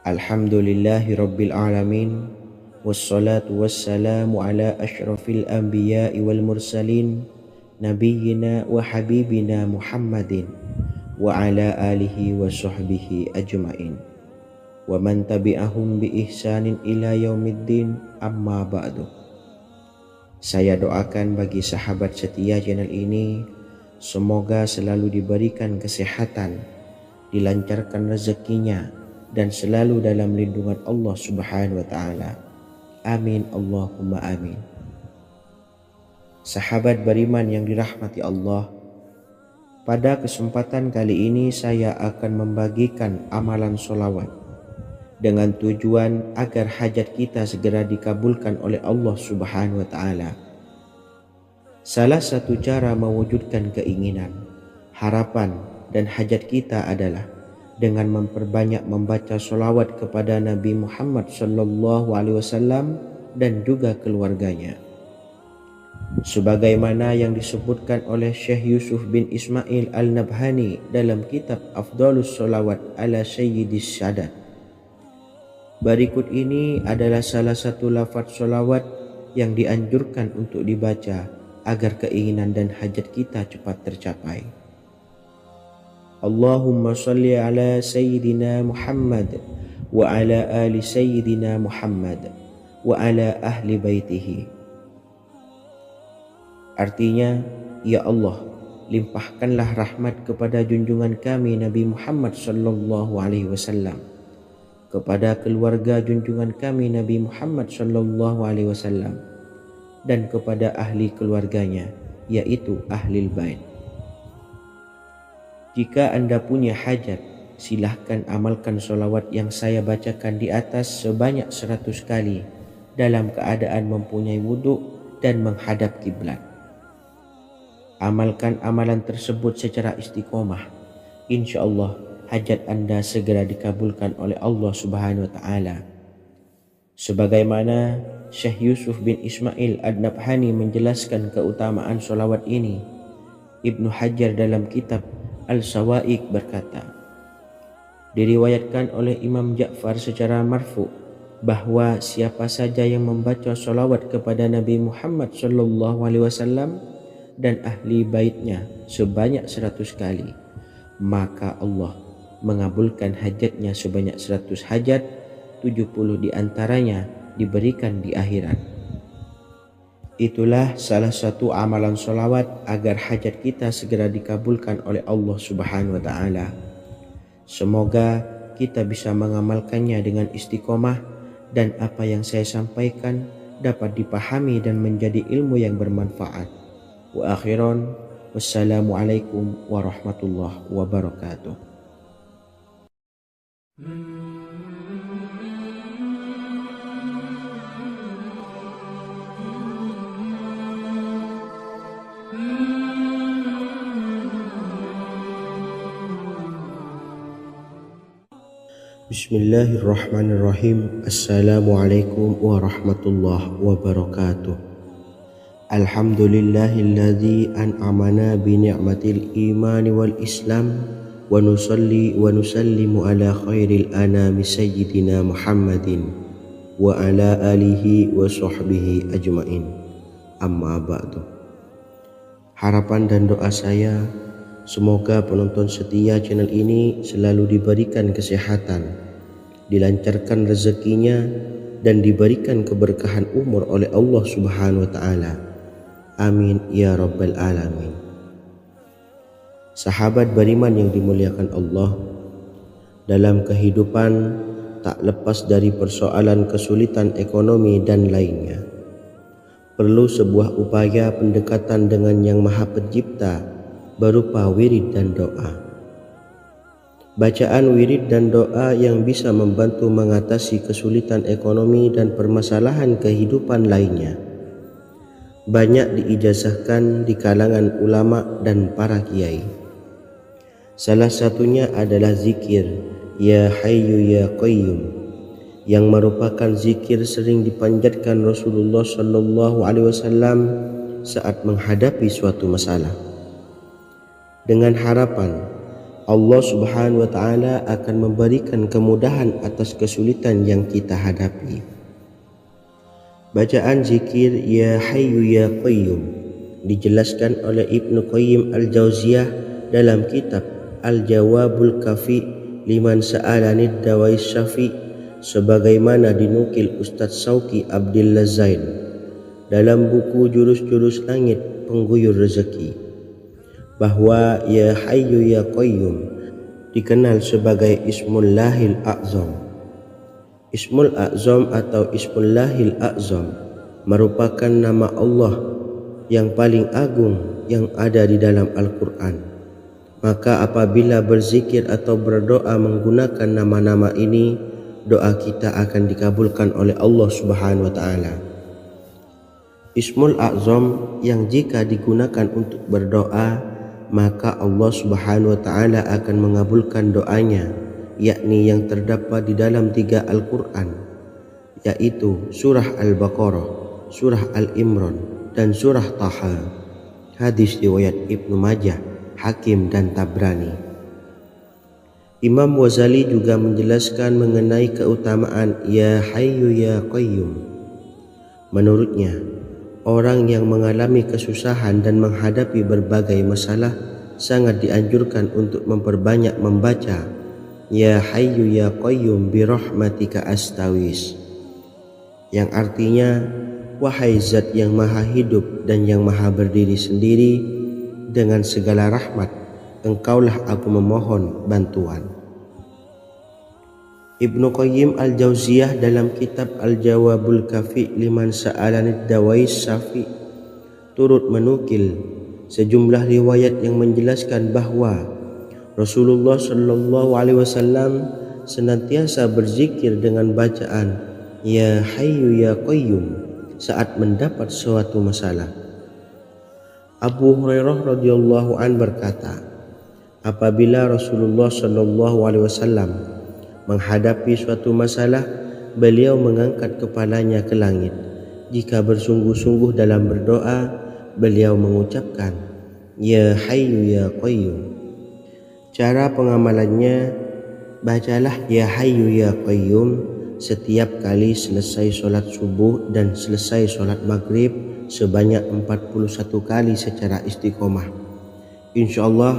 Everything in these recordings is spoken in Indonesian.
Alhamdulillahi Rabbil Alamin. Wassalatu wassalamu ala ashrafil anbiya'i wal mursalin, nabiyyina wa habibina Muhammadin wa ala alihi wa sahbihi ajma'in wa man tabi'ahum bi ihsanin ila yaumiddin, amma ba'du. Saya doakan bagi sahabat setia channel ini, semoga selalu diberikan kesehatan, dilancarkan rezekinya, dan selalu dalam lindungan Allah Subhanahu wa Ta'ala. Amin Allahumma amin. Sahabat beriman yang dirahmati Allah, pada kesempatan kali ini saya akan membagikan amalan sholawat dengan tujuan agar hajat kita segera dikabulkan oleh Allah Subhanahu wa Ta'ala. Salah satu cara mewujudkan keinginan, harapan, dan hajat kita adalah dengan memperbanyak membaca sholawat kepada Nabi Muhammad SAW dan juga keluarganya. Sebagaimana yang disebutkan oleh Syekh Yusuf bin Ismail Al-Nabhani dalam kitab Afdhalus Sholawat ala Sayyidis Sadat. Berikut ini adalah salah satu lafaz sholawat yang dianjurkan untuk dibaca agar keinginan dan hajat kita cepat tercapai. Allahumma salli ala Sayyidina Muhammad wa ala ali Sayyidina Muhammad wa ala ahli baitihi. Artinya, ya Allah, limpahkanlah rahmat kepada junjungan kami Nabi Muhammad sallallahu alaihi wasallam, kepada keluarga junjungan kami Nabi Muhammad sallallahu alaihi wasallam, dan kepada ahli keluarganya, yaitu ahlil bait. Jika Anda punya hajat, silahkan amalkan sholawat yang saya bacakan di atas sebanyak 100 kali dalam keadaan mempunyai wudhu dan menghadap kiblat. Amalkan amalan tersebut secara istiqomah. Insya Allah hajat Anda segera dikabulkan oleh Allah Subhanahu wa Ta'ala. Sebagaimana Syekh Yusuf bin Ismail Ad-Nabhani menjelaskan keutamaan sholawat ini, Ibnu Hajar dalam kitab Al-Sawa'iq berkata, diriwayatkan oleh Imam Ja'far secara marfu bahwa siapa saja yang membaca sholawat kepada Nabi Muhammad SAW dan ahli baitnya sebanyak 100 kali, maka Allah mengabulkan hajatnya sebanyak 100 hajat, 70 diantaranya diberikan di akhirat. Itulah salah satu amalan sholawat agar hajat kita segera dikabulkan oleh Allah Subhanahu wa Ta'ala. Semoga kita bisa mengamalkannya dengan istiqomah dan apa yang saya sampaikan dapat dipahami dan menjadi ilmu yang bermanfaat. Wa akhiran, wassalamualaikum warahmatullahi wabarakatuh. Bismillahirrahmanirrahim. Assalamualaikum warahmatullahi wabarakatuh. Alhamdulillahilladzi an'amana bi ni'matil imani wal islam wa nusalli wa nusallimu ala khairil anami sayyidina Muhammadin wa ala alihi wa sahbihi ajma'in, amma ba'du. Harapan dan doa saya, semoga penonton setia channel ini selalu diberikan kesehatan, dilancarkan rezekinya, dan diberikan keberkahan umur oleh Allah Subhanahu wa Ta'ala. Amin ya Rabbal Alamin. Sahabat beriman yang dimuliakan Allah, dalam kehidupan tak lepas dari persoalan kesulitan ekonomi dan lainnya. Perlu sebuah upaya pendekatan dengan Yang Maha Pencipta berupa wirid dan doa. Bacaan wirid dan doa yang bisa membantu mengatasi kesulitan ekonomi dan permasalahan kehidupan lainnya banyak diijazahkan di kalangan ulama dan para kiai. Salah satunya adalah zikir Ya Hayyu Ya Qayyum, yang merupakan zikir sering dipanjatkan Rasulullah SAW saat menghadapi suatu masalah, dengan harapan Allah Subhanahu wa Ta'ala akan memberikan kemudahan atas kesulitan yang kita hadapi. Bacaan zikir Ya Hayyu Ya Qayyum dijelaskan oleh Ibnu Qayyim Al-Jauziyah dalam kitab Al-Jawabul Kafi liman sa'alanid dawais syafi, sebagaimana dinukil Ustadz Sauki Abdillah Zain dalam buku Jurus-Jurus Langit Pengguyur Rezeki, bahwa Ya Hayyu Ya Qayyum dikenal sebagai Ismullahil A'zam. Ismul A'zam atau Ismullahil A'zam merupakan nama Allah yang paling agung yang ada di dalam Al-Quran. Maka apabila berzikir atau berdoa menggunakan nama-nama ini, doa kita akan dikabulkan oleh Allah Subhanahu wa Ta'ala. Ismul A'zam yang jika digunakan untuk berdoa, maka Allah Subhanahu wa Ta'ala akan mengabulkan doanya, yakni yang terdapat di dalam 3 Al-Quran, yaitu surah Al-Baqarah, surah Al-Imran, dan surah Taha. Hadis riwayat Ibnu Majah, Hakim, dan Tabrani. Imam Ghazali juga menjelaskan mengenai keutamaan Ya Hayyu Ya Qayyum. Menurutnya, orang yang mengalami kesusahan dan menghadapi berbagai masalah sangat dianjurkan untuk memperbanyak membaca Ya Hayyu Ya Qayyum bi rahmatika astawis, yang artinya, wahai zat yang maha hidup dan yang maha berdiri sendiri, dengan segala rahmat engkaulah aku memohon bantuan. Ibnu Qayyim Al-Jauziyah dalam kitab Al-Jawabul Kafi liman sa'alanid dawais syafi turut menukil sejumlah riwayat yang menjelaskan bahwa Rasulullah Shallallahu Alaihi Wasallam senantiasa berzikir dengan bacaan Ya Hayyu Ya Qayyum saat mendapat suatu masalah. Abu Hurairah radhiyallahu an berkata, apabila Rasulullah Shallallahu Alaihi Wasallam menghadapi suatu masalah, beliau mengangkat kepalanya ke langit. Jika bersungguh-sungguh dalam berdoa, beliau mengucapkan Ya Hayyu Ya Qayyum. Cara pengamalannya, bacalah Ya Hayyu Ya Qayyum setiap kali selesai sholat subuh dan selesai sholat maghrib sebanyak 41 kali secara istiqomah. Insyaallah,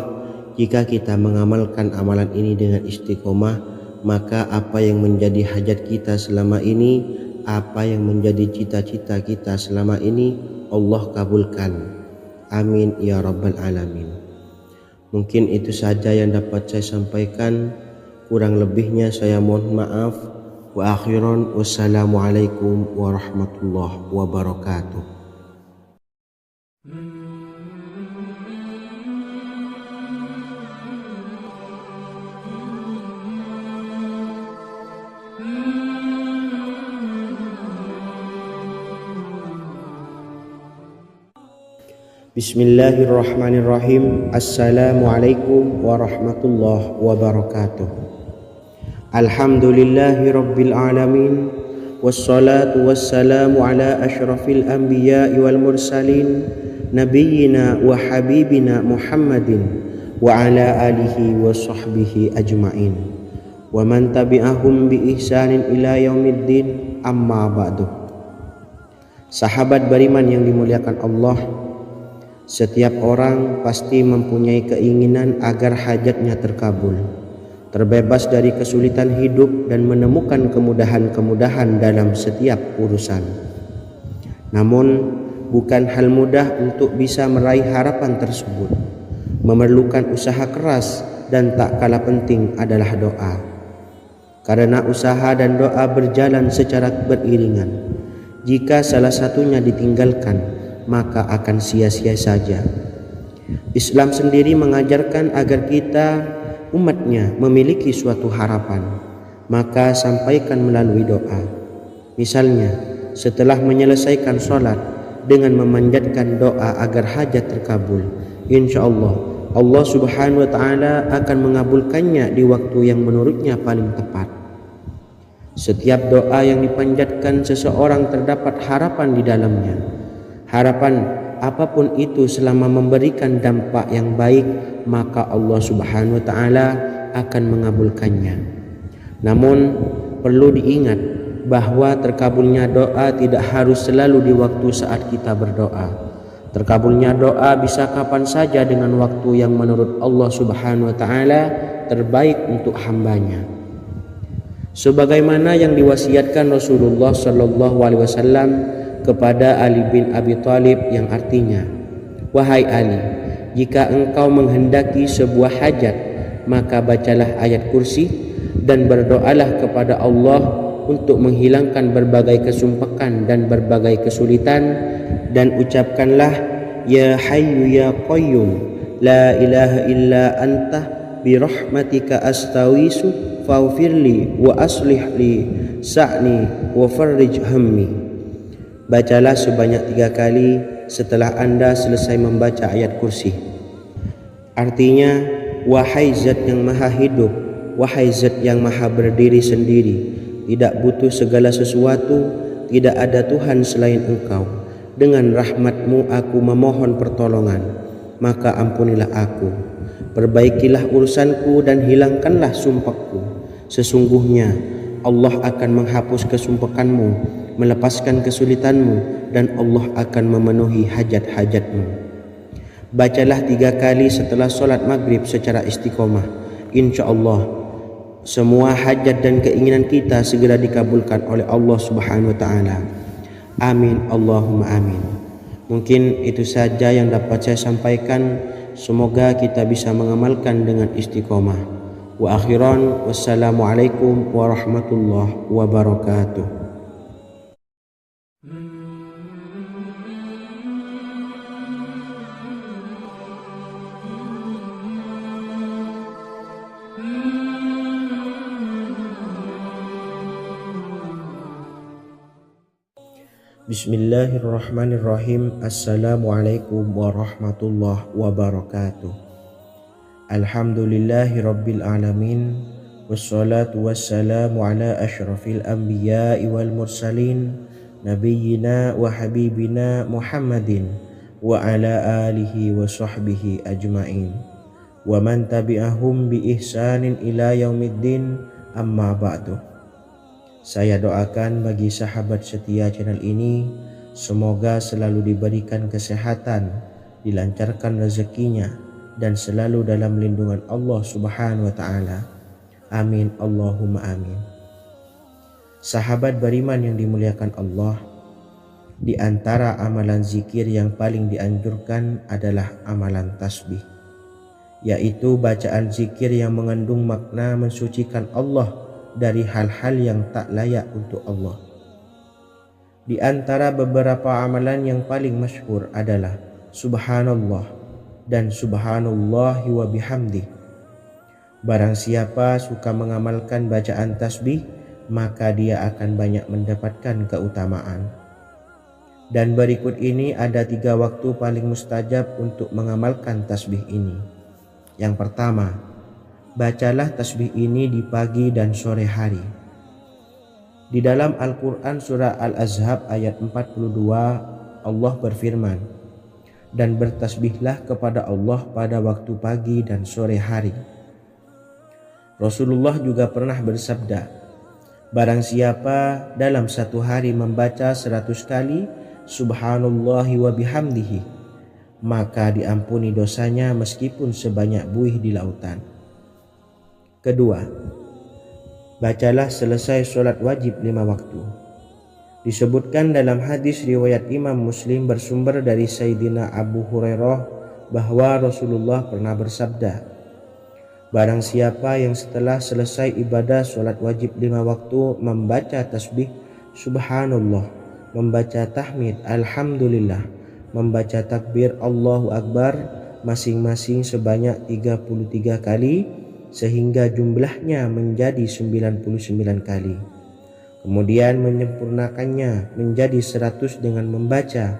jika kita mengamalkan amalan ini dengan istiqomah, maka apa yang menjadi hajat kita selama ini, apa yang menjadi cita-cita kita selama ini, Allah kabulkan. Amin ya rabbal alamin. Mungkin itu saja yang dapat saya sampaikan. Kurang lebihnya saya mohon maaf. Wa akhiran, wassalamualaikum warahmatullahi wabarakatuh. Bismillahirrahmanirrahim. Assalamualaikum warahmatullahi wabarakatuh. Alhamdulillahi rabbil alamin, wassalatu wassalamu ala ashrafil anbiya'i wal mursalin, nabiyyina wa habibina Muhammadin wa ala alihi wa sahbihi ajma'in wa man tabi'ahum bi ihsanin ila yaumiddin, amma ba'du. Sahabat beriman yang dimuliakan Allah, setiap orang pasti mempunyai keinginan agar hajatnya terkabul, terbebas dari kesulitan hidup dan menemukan kemudahan-kemudahan dalam setiap urusan. Namun, bukan hal mudah untuk bisa meraih harapan tersebut. Memerlukan usaha keras dan tak kalah penting adalah doa. Karena usaha dan doa berjalan secara beriringan. Jika salah satunya ditinggalkan, maka akan sia-sia saja. Islam sendiri mengajarkan agar kita umatnya memiliki suatu harapan, maka sampaikan melalui doa. Misalnya, setelah menyelesaikan sholat dengan memanjatkan doa agar hajat terkabul, insya Allah Allah Subhanahu wa Ta'ala akan mengabulkannya di waktu yang menurutnya paling tepat. Setiap doa yang dipanjatkan seseorang terdapat harapan di dalamnya. Harapan apapun itu selama memberikan dampak yang baik, maka Allah Subhanahu wa taala akan mengabulkannya. Namun perlu diingat bahwa terkabulnya doa tidak harus selalu di waktu saat kita berdoa. Terkabulnya doa bisa kapan saja dengan waktu yang menurut Allah Subhanahu wa taala terbaik untuk hambanya. Sebagaimana yang diwasiatkan Rasulullah Shallallahu alaihi wasallam kepada Ali bin Abi Thalib, yang artinya, "Wahai Ali, jika engkau menghendaki sebuah hajat, maka bacalah ayat kursi dan berdoalah kepada Allah untuk menghilangkan berbagai kesumpakan dan berbagai kesulitan, dan ucapkanlah, Ya Hayyu Ya Qayyum, La ilaha illa anta birahmatika astawisu faghfirli wa aslih li sa'ni wa farrij hammi." Bacalah sebanyak 3 kali setelah Anda selesai membaca ayat kursi. Artinya, wahai zat yang maha hidup, wahai zat yang maha berdiri sendiri, tidak butuh segala sesuatu, tidak ada Tuhan selain Engkau. Dengan rahmat-Mu aku memohon pertolongan, maka ampunilah aku. Perbaikilah urusanku dan hilangkanlah sumpahku. Sesungguhnya Allah akan menghapus kesumpakanmu, melepaskan kesulitanmu, dan Allah akan memenuhi hajat-hajatmu. Bacalah 3 kali setelah sholat maghrib secara istiqomah. Insya Allah semua hajat dan keinginan kita segera dikabulkan oleh Allah Subhanahu wa taala. Amin Allahumma amin. Mungkin itu saja yang dapat saya sampaikan. Semoga kita bisa mengamalkan dengan istiqomah. Wa akhiran, wassalamualaikum warahmatullahi wabarakatuh. Bismillahirrahmanirrahim. Assalamualaikum warahmatullahi wabarakatuh. Alhamdulillahi rabbil alamin. Wassalatu wassalamu ala ashrafil anbiya'i wal mursalin, nabiyyina wa habibina Muhammadin wa ala alihi wa sahbihi ajma'in, wa man tabi'ahum bi ihsanin ila yaumiddin, amma ba'du. Saya doakan bagi sahabat setia channel ini, semoga selalu diberikan kesehatan, dilancarkan rezekinya, dan selalu dalam lindungan Allah Subhanahu wa taala. Amin Allahumma amin. Sahabat beriman yang dimuliakan Allah, di antara amalan zikir yang paling dianjurkan adalah amalan tasbih, yaitu bacaan zikir yang mengandung makna mensucikan Allah dari hal-hal yang tak layak untuk Allah. Di antara beberapa amalan yang paling masyhur adalah Subhanallah dan Subhanallahi wa bihamdih. Barang siapa suka mengamalkan bacaan tasbih, maka dia akan banyak mendapatkan keutamaan. Dan berikut ini ada 3 waktu paling mustajab untuk mengamalkan tasbih ini. Yang pertama, bacalah tasbih ini di pagi dan sore hari. Di dalam Al-Quran surah Al-Ahzab ayat 42, Allah berfirman, "Dan bertasbihlah kepada Allah pada waktu pagi dan sore hari." Rasulullah juga pernah bersabda, "Barang siapa dalam satu hari membaca 100 kali Subhanallahi wa bihamdihi, maka diampuni dosanya meskipun sebanyak buih di lautan." Kedua, bacalah selesai sholat wajib 5 waktu. Disebutkan dalam hadis riwayat Imam Muslim bersumber dari Sayyidina Abu Hurairah bahwa Rasulullah pernah bersabda, "Barang siapa yang setelah selesai ibadah sholat wajib 5 waktu membaca tasbih Subhanallah, membaca tahmid Alhamdulillah, membaca takbir Allahu Akbar masing-masing sebanyak 33 kali, sehingga jumlahnya menjadi 99 kali. Kemudian menyempurnakannya menjadi 100 dengan membaca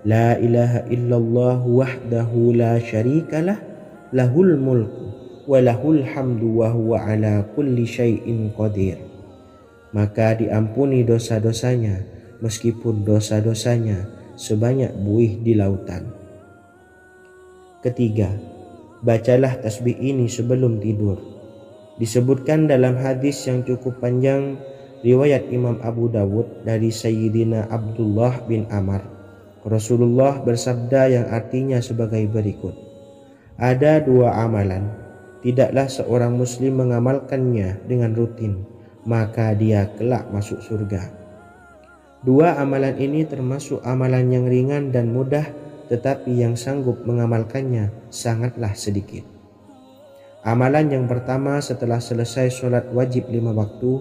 La ilaha illallah wahdahu la syarikalah, lahul mulku wa lahul hamdu wa huwa ala kulli syai'in qadir. Maka diampuni dosa-dosanya meskipun dosa-dosanya sebanyak buih di lautan. Ketiga, bacalah tasbih ini sebelum tidur. Disebutkan dalam hadis yang cukup panjang riwayat Imam Abu Dawud dari Sayyidina Abdullah bin Amr, Rasulullah bersabda yang artinya sebagai berikut: ada dua amalan, tidaklah seorang muslim mengamalkannya dengan rutin, maka dia kelak masuk surga. Dua amalan ini termasuk amalan yang ringan dan mudah, tetapi yang sanggup mengamalkannya sangatlah sedikit. Amalan yang pertama setelah selesai sholat wajib 5 waktu,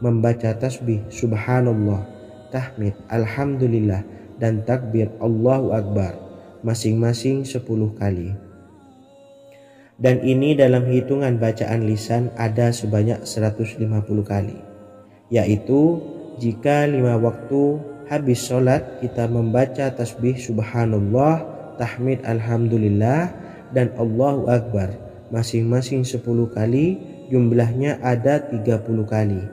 membaca tasbih subhanallah, tahmid, alhamdulillah, dan takbir Allahu Akbar masing-masing 10 kali. Dan ini dalam hitungan bacaan lisan ada sebanyak 150 kali, yaitu jika 5 waktu habis sholat kita membaca tasbih subhanallah, tahmid, alhamdulillah, dan Allahu Akbar masing-masing 10 kali, jumlahnya ada 30 kali.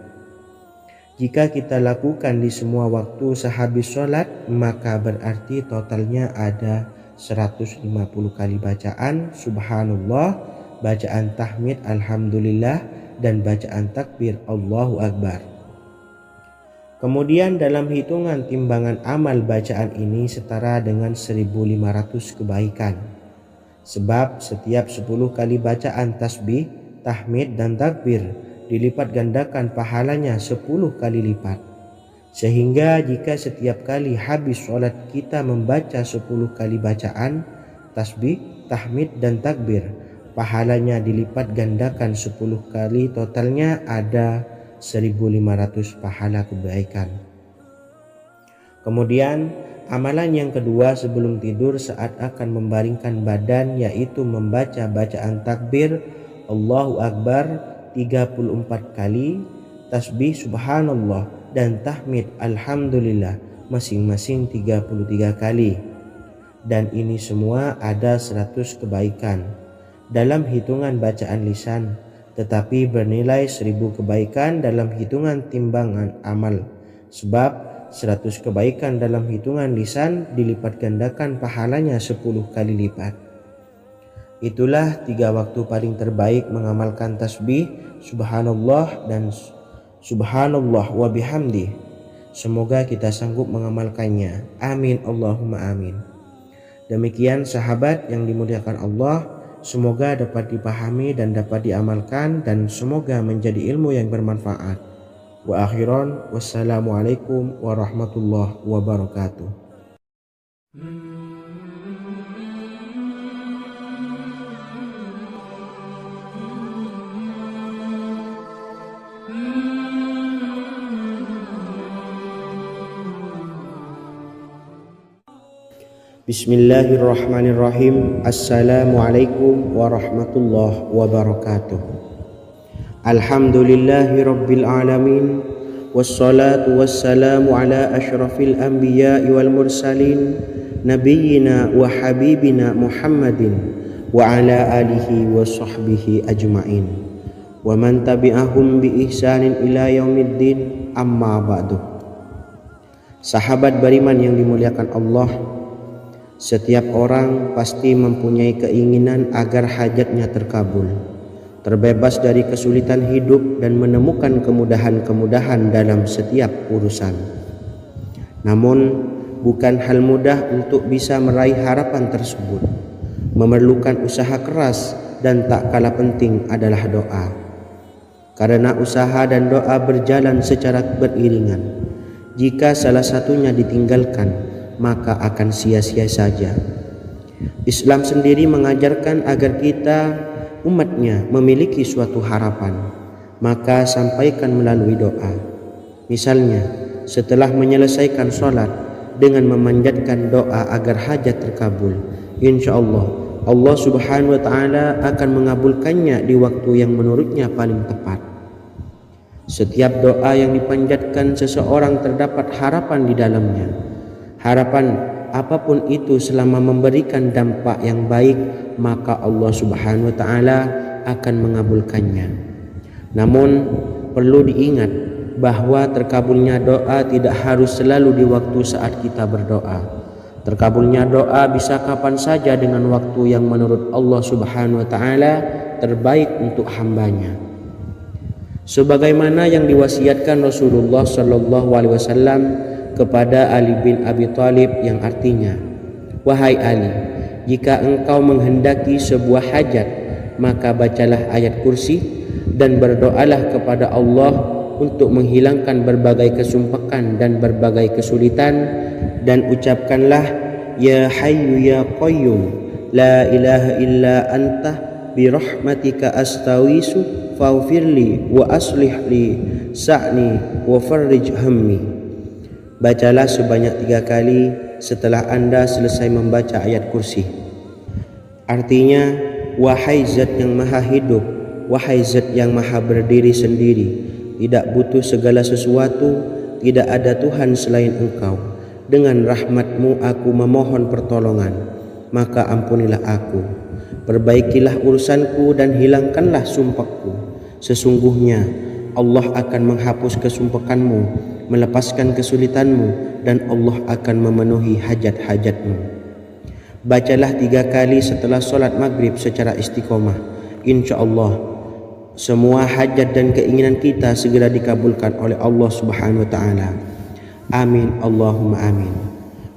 Jika kita lakukan di semua waktu sehabis sholat, maka berarti totalnya ada 150 kali bacaan subhanallah, bacaan tahmid alhamdulillah, dan bacaan takbir Allahu Akbar. Kemudian dalam hitungan timbangan amal bacaan ini setara dengan 1500 kebaikan. Sebab setiap 10 kali bacaan tasbih, tahmid, dan takbir dilipat gandakan pahalanya 10 kali lipat. Sehingga jika setiap kali habis sholat kita membaca 10 kali bacaan tasbih, tahmid, dan takbir, pahalanya dilipat gandakan 10 kali, totalnya ada 1500 pahala kebaikan. Kemudian amalan yang kedua sebelum tidur saat akan membaringkan badan, yaitu membaca bacaan takbir Allahu Akbar 34 kali, tasbih subhanallah, dan tahmid alhamdulillah masing-masing 33 kali. Dan ini semua ada 100 kebaikan dalam hitungan bacaan lisan, tetapi bernilai 1000 kebaikan dalam hitungan timbangan amal. Sebab 100 kebaikan dalam hitungan lisan dilipat gandakan pahalanya 10 kali lipat. Itulah 3 waktu paling terbaik mengamalkan tasbih subhanallah dan subhanallah wa bihamdi. Semoga kita sanggup mengamalkannya. Amin Allahumma amin. Demikian sahabat yang dimuliakan Allah, semoga dapat dipahami dan dapat diamalkan, dan semoga menjadi ilmu yang bermanfaat. Wa akhiran, wassalamualaikum warahmatullahi wabarakatuh. Bismillahirrahmanirrahim. Assalamualaikum warahmatullahi wabarakatuh. Alhamdulillahi rabbil alamin, wassalatu wassalamu ala asyrafil anbiya'i wal mursalin, nabiyyina wa habibina Muhammadin wa ala alihi wa sahbihi ajma'in, wa man tabi'ahum bi ihsanin ila yaumiddin, amma ba'du. Sahabat beriman yang dimuliakan Allah, setiap orang pasti mempunyai keinginan agar hajatnya terkabul, terbebas dari kesulitan hidup, dan menemukan kemudahan-kemudahan dalam setiap urusan. Namun, bukan hal mudah untuk bisa meraih harapan tersebut. Memerlukan usaha keras, dan tak kalah penting adalah doa. Karena usaha dan doa berjalan secara beriringan. Jika salah satunya ditinggalkan, maka akan sia-sia saja. Islam sendiri mengajarkan agar kita umatnya memiliki suatu harapan, maka sampaikan melalui doa. Misalnya, setelah menyelesaikan sholat dengan memanjatkan doa agar hajat terkabul, insya Allah Allah subhanahu wa ta'ala akan mengabulkannya di waktu yang menurutnya paling tepat. Setiap doa yang dipanjatkan seseorang terdapat harapan di dalamnya. Harapan apapun itu selama memberikan dampak yang baik, maka Allah subhanahu wa ta'ala akan mengabulkannya. Namun perlu diingat bahwa terkabulnya doa tidak harus selalu di waktu saat kita berdoa. Terkabulnya doa bisa kapan saja dengan waktu yang menurut Allah Subhanahu wa taala terbaik untuk hambanya. Sebagaimana yang diwasiatkan Rasulullah sallallahu alaihi wasallam kepada Ali bin Abi Thalib, yang artinya, "Wahai Ali, jika engkau menghendaki sebuah hajat, maka bacalah ayat kursi dan berdoalah kepada Allah untuk menghilangkan berbagai kesumpakan dan berbagai kesulitan, dan ucapkanlah, Ya Hayyu Ya Qayyum, La ilaha illa anta birahmatika astawisu faghfirli wa aslih li sa'ni wa farrij hammi." Bacalah sebanyak 3 kali setelah Anda selesai membaca ayat kursi. Artinya, wahai zat yang maha hidup, wahai zat yang maha berdiri sendiri, tidak butuh segala sesuatu, tidak ada Tuhan selain Engkau. Dengan rahmat-Mu aku memohon pertolongan, maka ampunilah aku. Perbaikilah urusanku dan hilangkanlah sumpahku. Sesungguhnya Allah akan menghapus kesumpakanmu, melepaskan kesulitanmu, dan Allah akan memenuhi hajat-hajatmu. Bacalah 3 kali setelah solat maghrib secara istiqomah. Insya Allah semua hajat dan keinginan kita segera dikabulkan oleh Allah Subhanahu wa taala. Amin Allahumma amin.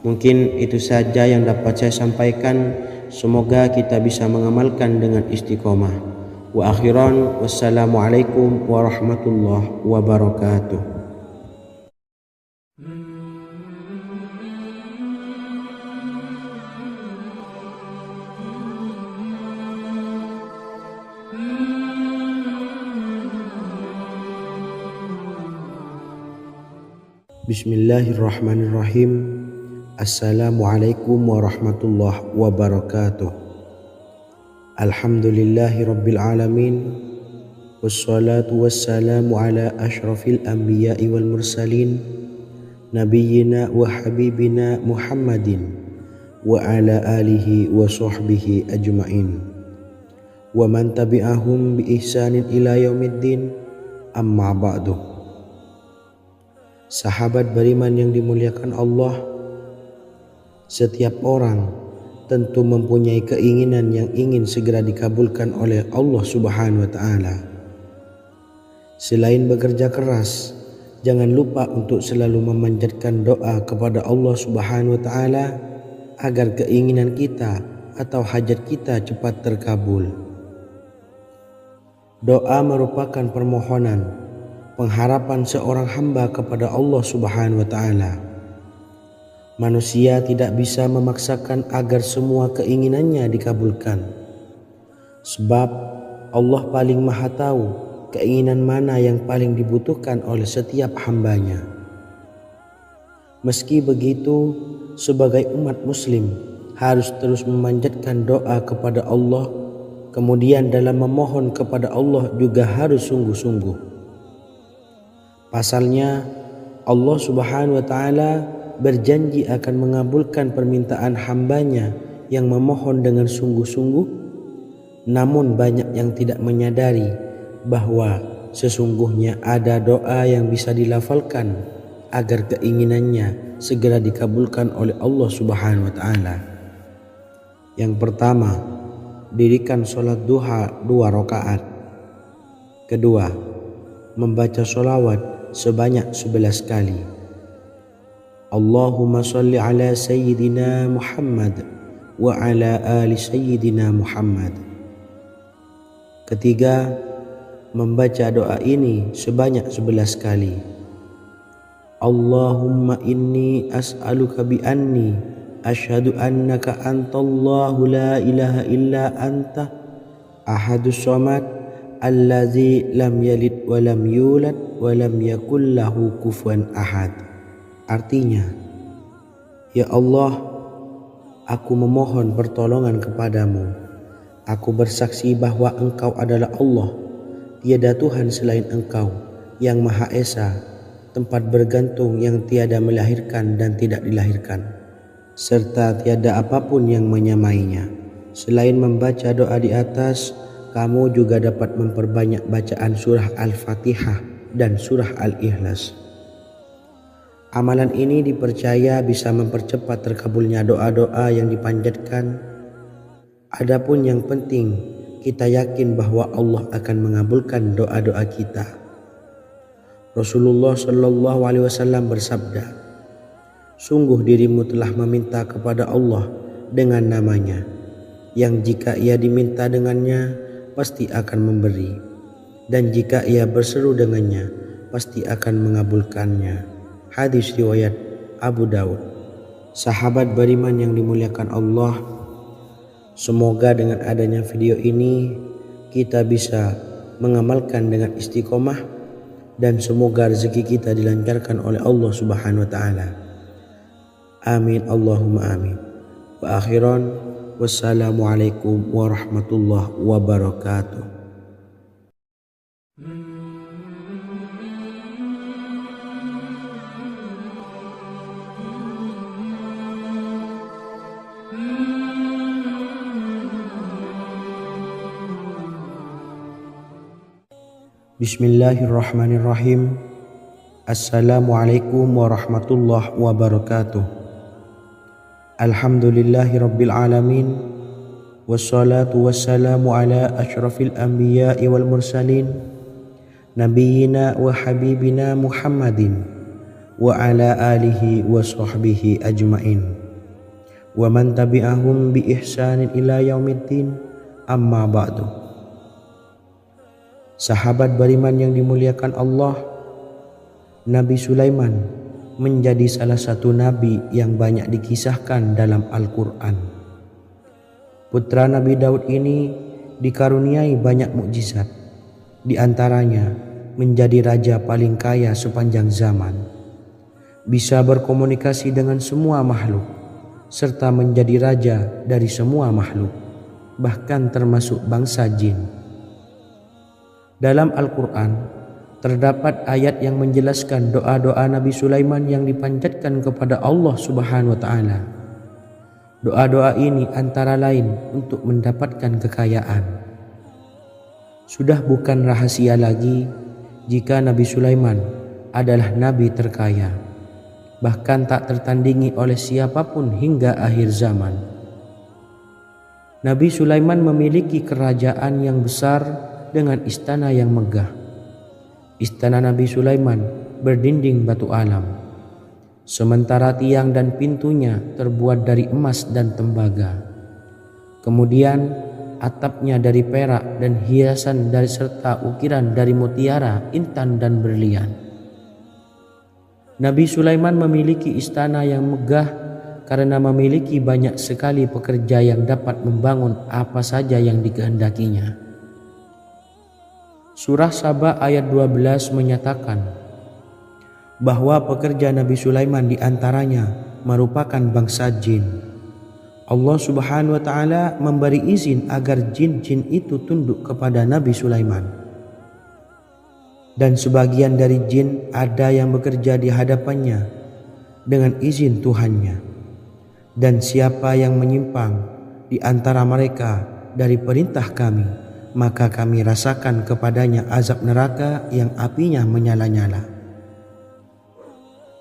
Mungkin itu saja yang dapat saya sampaikan. Semoga kita bisa mengamalkan dengan istiqomah. Wa akhiran, wassalamualaikum warahmatullahi wabarakatuh. Bismillahirrahmanirrahim. Assalamualaikum warahmatullahi wabarakatuh. Alhamdulillahi rabbil alamin. Wassalatu wassalamu ala ashrafil anbiya'i wal mursalin, nabiyyina wa habibina Muhammadin wa ala alihi wa sahbihi ajma'in wa man tabi'ahum bi ihsanin ila yaumiddin, amma ba'du. Sahabat beriman yang dimuliakan Allah, setiap orang tentu mempunyai keinginan yang ingin segera dikabulkan oleh Allah Subhanahu wa taala. Selain bekerja keras, jangan lupa untuk selalu memanjatkan doa kepada Allah Subhanahu wa taala agar keinginan kita atau hajat kita cepat terkabul. Doa merupakan permohonan, pengharapan seorang hamba kepada Allah Subhanahu wa taala. Manusia tidak bisa memaksakan agar semua keinginannya dikabulkan, sebab Allah paling maha tahu keinginan mana yang paling dibutuhkan oleh setiap hambanya. Meski begitu, sebagai umat muslim harus terus memanjatkan doa kepada Allah, kemudian dalam memohon kepada Allah juga harus sungguh-sungguh. Pasalnya, Allah Subhanahu wa taala berjanji akan mengabulkan permintaan hambanya yang memohon dengan sungguh-sungguh. Namun banyak yang tidak menyadari bahwa sesungguhnya ada doa yang bisa dilafalkan agar keinginannya segera dikabulkan oleh Allah Subhanahu wa taala. Yang pertama, dirikan sholat duha 2 rakaat. Kedua, membaca sholawat sebanyak 11 kali. Allahumma sholli ala sayyidina Muhammad wa ala ali sayyidina Muhammad. Ketiga, membaca doa ini sebanyak 11 kali. Allahumma inni as'aluka bi anni asyhadu annaka antallahu la ilaha illa anta ahadus samad allazi lam yalid wa lam yulad wa lam yakul lahu kufuwan ahad. Artinya, ya Allah, aku memohon pertolongan kepadamu. Aku bersaksi bahwa Engkau adalah Allah, tiada Tuhan selain Engkau, yang Maha Esa, tempat bergantung yang tiada melahirkan dan tidak dilahirkan, serta tiada apapun yang menyamainya. Selain membaca doa di atas, kamu juga dapat memperbanyak bacaan surah Al-Fatihah dan surah Al-Ikhlas. Amalan ini dipercaya bisa mempercepat terkabulnya doa-doa yang dipanjatkan. Adapun yang penting, kita yakin bahwa Allah akan mengabulkan doa-doa kita. Rasulullah Shallallahu Alaihi Wasallam bersabda, "Sungguh dirimu telah meminta kepada Allah dengan namanya, yang jika ia diminta dengannya, pasti akan memberi. Dan jika ia berseru dengannya, pasti akan mengabulkannya." Hadis riwayat Abu Daud. Sahabat beriman yang dimuliakan Allah, semoga dengan adanya video ini kita bisa mengamalkan dengan istiqomah dan semoga rezeki kita dilancarkan oleh Allah Subhanahu wa taala. Amin Allahumma amin. Wa akhiran, wassalamualaikum warahmatullahi wabarakatuh. Bismillahirrahmanirrahim. Assalamualaikum warahmatullahi wabarakatuh. Alhamdulillahi rabbil alamin. Wassalatu wassalamu ala ashrafil anbiya'i wal mursalin, nabiyyina wa habibina Muhammadin wa ala alihi wa sahbihi ajmain, wa man tabi'ahum bi ihsanin ila yaumiddin, amma ba'du. Sahabat beriman yang dimuliakan Allah, Nabi Sulaiman menjadi salah satu nabi yang banyak dikisahkan dalam Al-Quran. Putra Nabi Daud ini dikaruniai banyak mukjizat, di antaranya menjadi raja paling kaya sepanjang zaman, bisa berkomunikasi dengan semua makhluk, serta menjadi raja dari semua makhluk, bahkan termasuk bangsa jin. Dalam Al-Quran terdapat ayat yang menjelaskan doa-doa Nabi Sulaiman yang dipanjatkan kepada Allah Subhanahu wa taala. Doa-doa ini antara lain untuk mendapatkan kekayaan. Sudah bukan rahasia lagi jika Nabi Sulaiman adalah nabi terkaya, bahkan tak tertandingi oleh siapapun hingga akhir zaman. Nabi Sulaiman memiliki kerajaan yang besar dengan istana yang megah. Istana Nabi Sulaiman berdinding batu alam, sementara tiang dan pintunya terbuat dari emas dan tembaga. Kemudian atapnya dari perak dan hiasan dari serta ukiran dari mutiara, intan dan berlian. Nabi Sulaiman memiliki istana yang megah karena memiliki banyak sekali pekerja yang dapat membangun apa saja yang dikehendakinya. Surah Saba ayat 12 menyatakan bahwa pekerja Nabi Sulaiman diantaranya merupakan bangsa jin. Allah Subhanahu wa taala memberi izin agar jin-jin itu tunduk kepada Nabi Sulaiman. Dan sebagian dari jin ada yang bekerja di hadapannya dengan izin Tuhannya. Dan siapa yang menyimpang di antara mereka dari perintah kami, maka kami rasakan kepadanya azab neraka yang apinya menyala-nyala.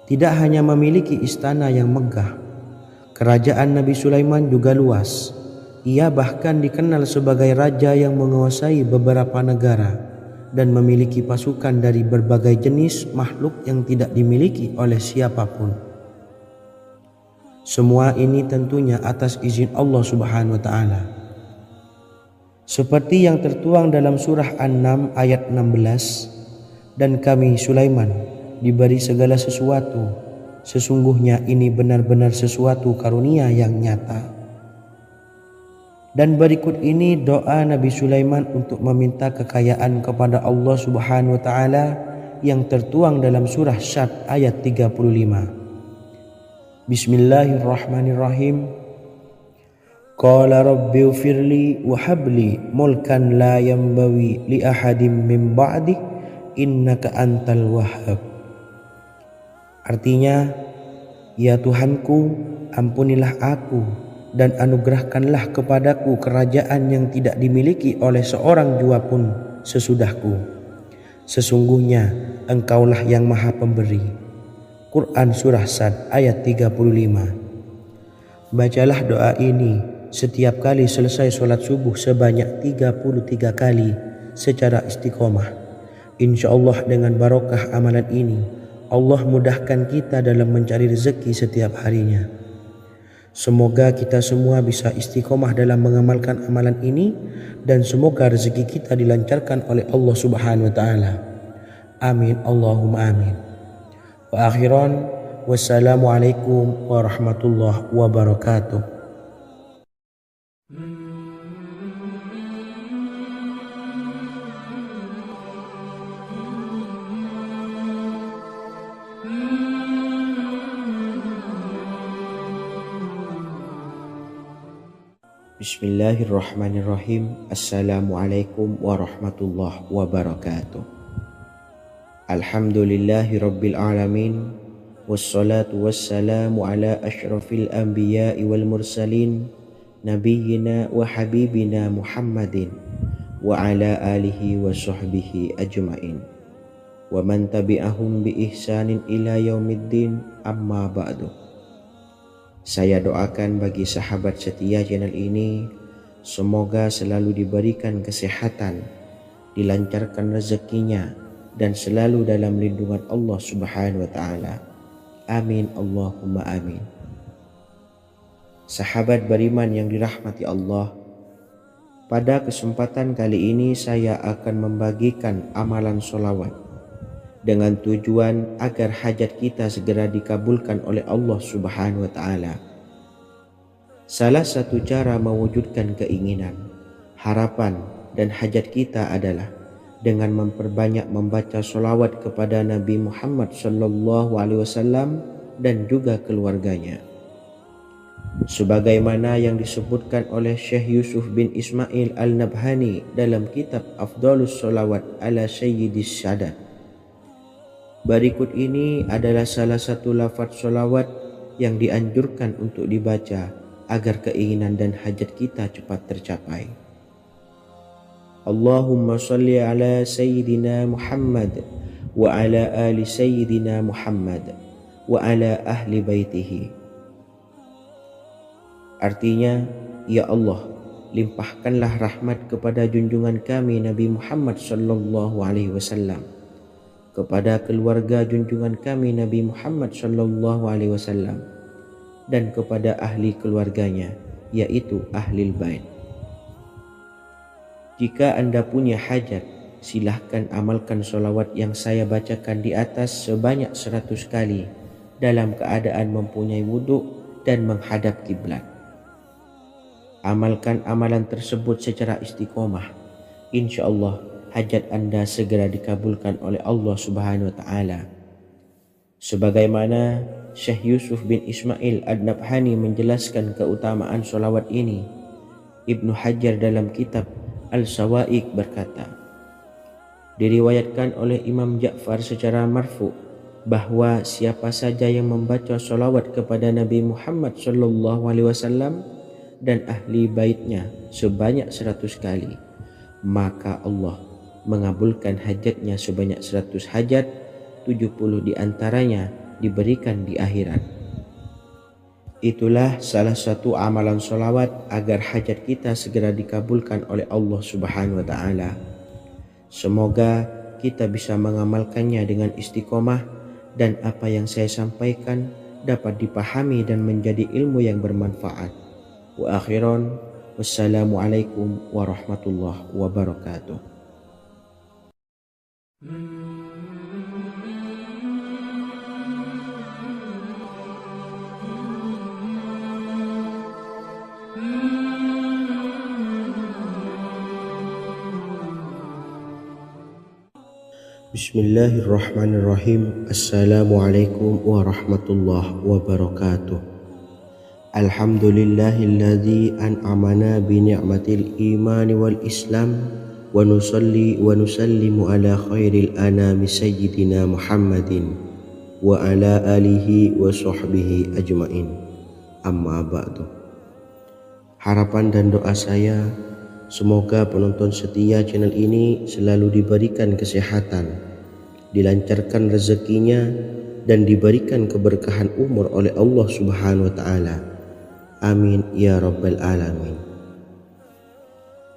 Tidak hanya memiliki istana yang megah, kerajaan Nabi Sulaiman juga luas. Ia bahkan dikenal sebagai raja yang menguasai beberapa negara dan memiliki pasukan dari berbagai jenis makhluk yang tidak dimiliki oleh siapapun. Semua ini tentunya atas izin Allah Subhanahu wa taala. Seperti yang tertuang dalam surah An-Naml ayat 16, dan kami Sulaiman diberi segala sesuatu, sesungguhnya ini benar-benar sesuatu karunia yang nyata. Dan berikut ini doa Nabi Sulaiman untuk meminta kekayaan kepada Allah Subhanahu wa taala yang tertuang dalam surah Syad ayat 35. Bismillahirrahmanirrahim. Qala rabbi ufirli wa habli mulkan la yanbawi li ahadim min ba'di innaka antal wahhab. Artinya, ya Tuhanku, ampunilah aku dan anugerahkanlah kepadaku kerajaan yang tidak dimiliki oleh seorang jua pun sesudahku. Sesungguhnya Engkaulah yang Maha Pemberi. Quran Surah Sad ayat 35. Bacalah doa ini setiap kali selesai sholat subuh sebanyak 33 kali secara istiqomah. Insya Allah dengan barokah amalan ini, Allah mudahkan kita dalam mencari rezeki setiap harinya. Semoga kita semua bisa istiqomah dalam mengamalkan amalan ini, dan semoga rezeki kita dilancarkan oleh Allah Subhanahu wa Ta'ala. Amin Allahumma amin. Wa akhiran, wassalamualaikum warahmatullahi wabarakatuh. Bismillahirrahmanirrahim. Assalamualaikum warahmatullahi wabarakatuh. Alhamdulillahi rabbil alamin. Wassalatu wassalamu ala ashrafil anbiya'i wal mursalin, nabiyyina wa habibina Muhammadin wa ala alihi wa sahbihi ajma'in, wa man tabi'ahum bi ihsanin ila yaumiddin, amma ba'du. Saya doakan bagi sahabat setia channel ini, semoga selalu diberikan kesehatan, dilancarkan rezekinya, dan selalu dalam lindungan Allah Subhanahu wa Ta'ala. Amin Allahumma amin. Sahabat beriman yang dirahmati Allah, pada kesempatan kali ini saya akan membagikan amalan sholawat dengan tujuan agar hajat kita segera dikabulkan oleh Allah Subhanahu wa Ta'ala. Salah satu cara mewujudkan keinginan, harapan, dan hajat kita adalah dengan memperbanyak membaca sholawat kepada Nabi Muhammad SAW dan juga keluarganya. Sebagaimana yang disebutkan oleh Syekh Yusuf bin Ismail Al-Nabhani dalam kitab Afdhalus Sholawat ala Sayyidis Sadat. Berikut ini adalah salah satu lafaz sholawat yang dianjurkan untuk dibaca agar keinginan dan hajat kita cepat tercapai. Allahumma salli ala Sayyidina Muhammad wa ala ali Sayyidina Muhammad wa ala ahli baitihi. Artinya, ya Allah, limpahkanlah rahmat kepada junjungan kami Nabi Muhammad sallallahu alaihi wasallam, kepada keluarga junjungan kami Nabi Muhammad sallallahu alaihi wasallam, dan kepada ahli keluarganya, yaitu ahlil bait. Jika Anda punya hajat, silahkan amalkan sholawat yang saya bacakan di atas sebanyak 100 kali dalam keadaan mempunyai wudhu dan menghadap kiblat. Amalkan amalan tersebut secara istiqomah. Insya Allah hajat Anda segera dikabulkan oleh Allah Subhanahu wa Ta'ala. Sebagaimana Syekh Yusuf bin Ismail Ad-Nabhani menjelaskan keutamaan sholawat ini, Ibnu Hajar dalam kitab Al-Sawa'iq berkata, diriwayatkan oleh Imam Ja'far secara marfu bahwa siapa saja yang membaca sholawat kepada Nabi Muhammad SAW dan ahli baitnya sebanyak 100 kali, maka Allah mengabulkan hajatnya sebanyak 100 hajat, 70 diantaranya diberikan di akhirat. Itulah salah satu amalan sholawat agar hajat kita segera dikabulkan oleh Allah Subhanahu wa Ta'ala. Semoga kita bisa mengamalkannya dengan istiqomah, dan apa yang saya sampaikan dapat dipahami dan menjadi ilmu yang bermanfaat. Wa akhiran, wassalamualaikum warahmatullahi wabarakatuh. Bismillahirrahmanirrahim. Assalamualaikum warahmatullahi wabarakatuh. Alhamdulillahilladzi an'amana bi ni'matil imani wal islam, wa nusalli wa nusallimu ala khairil anami sayyidina Muhammadin wa ala alihi wa sahbihi ajma'in, amma ba'du. Harapan dan doa saya, semoga penonton setia channel ini selalu diberikan kesehatan, dilancarkan rezekinya, dan diberikan keberkahan umur oleh Allah Subhanahu wa taala. Amin ya rabbal alamin.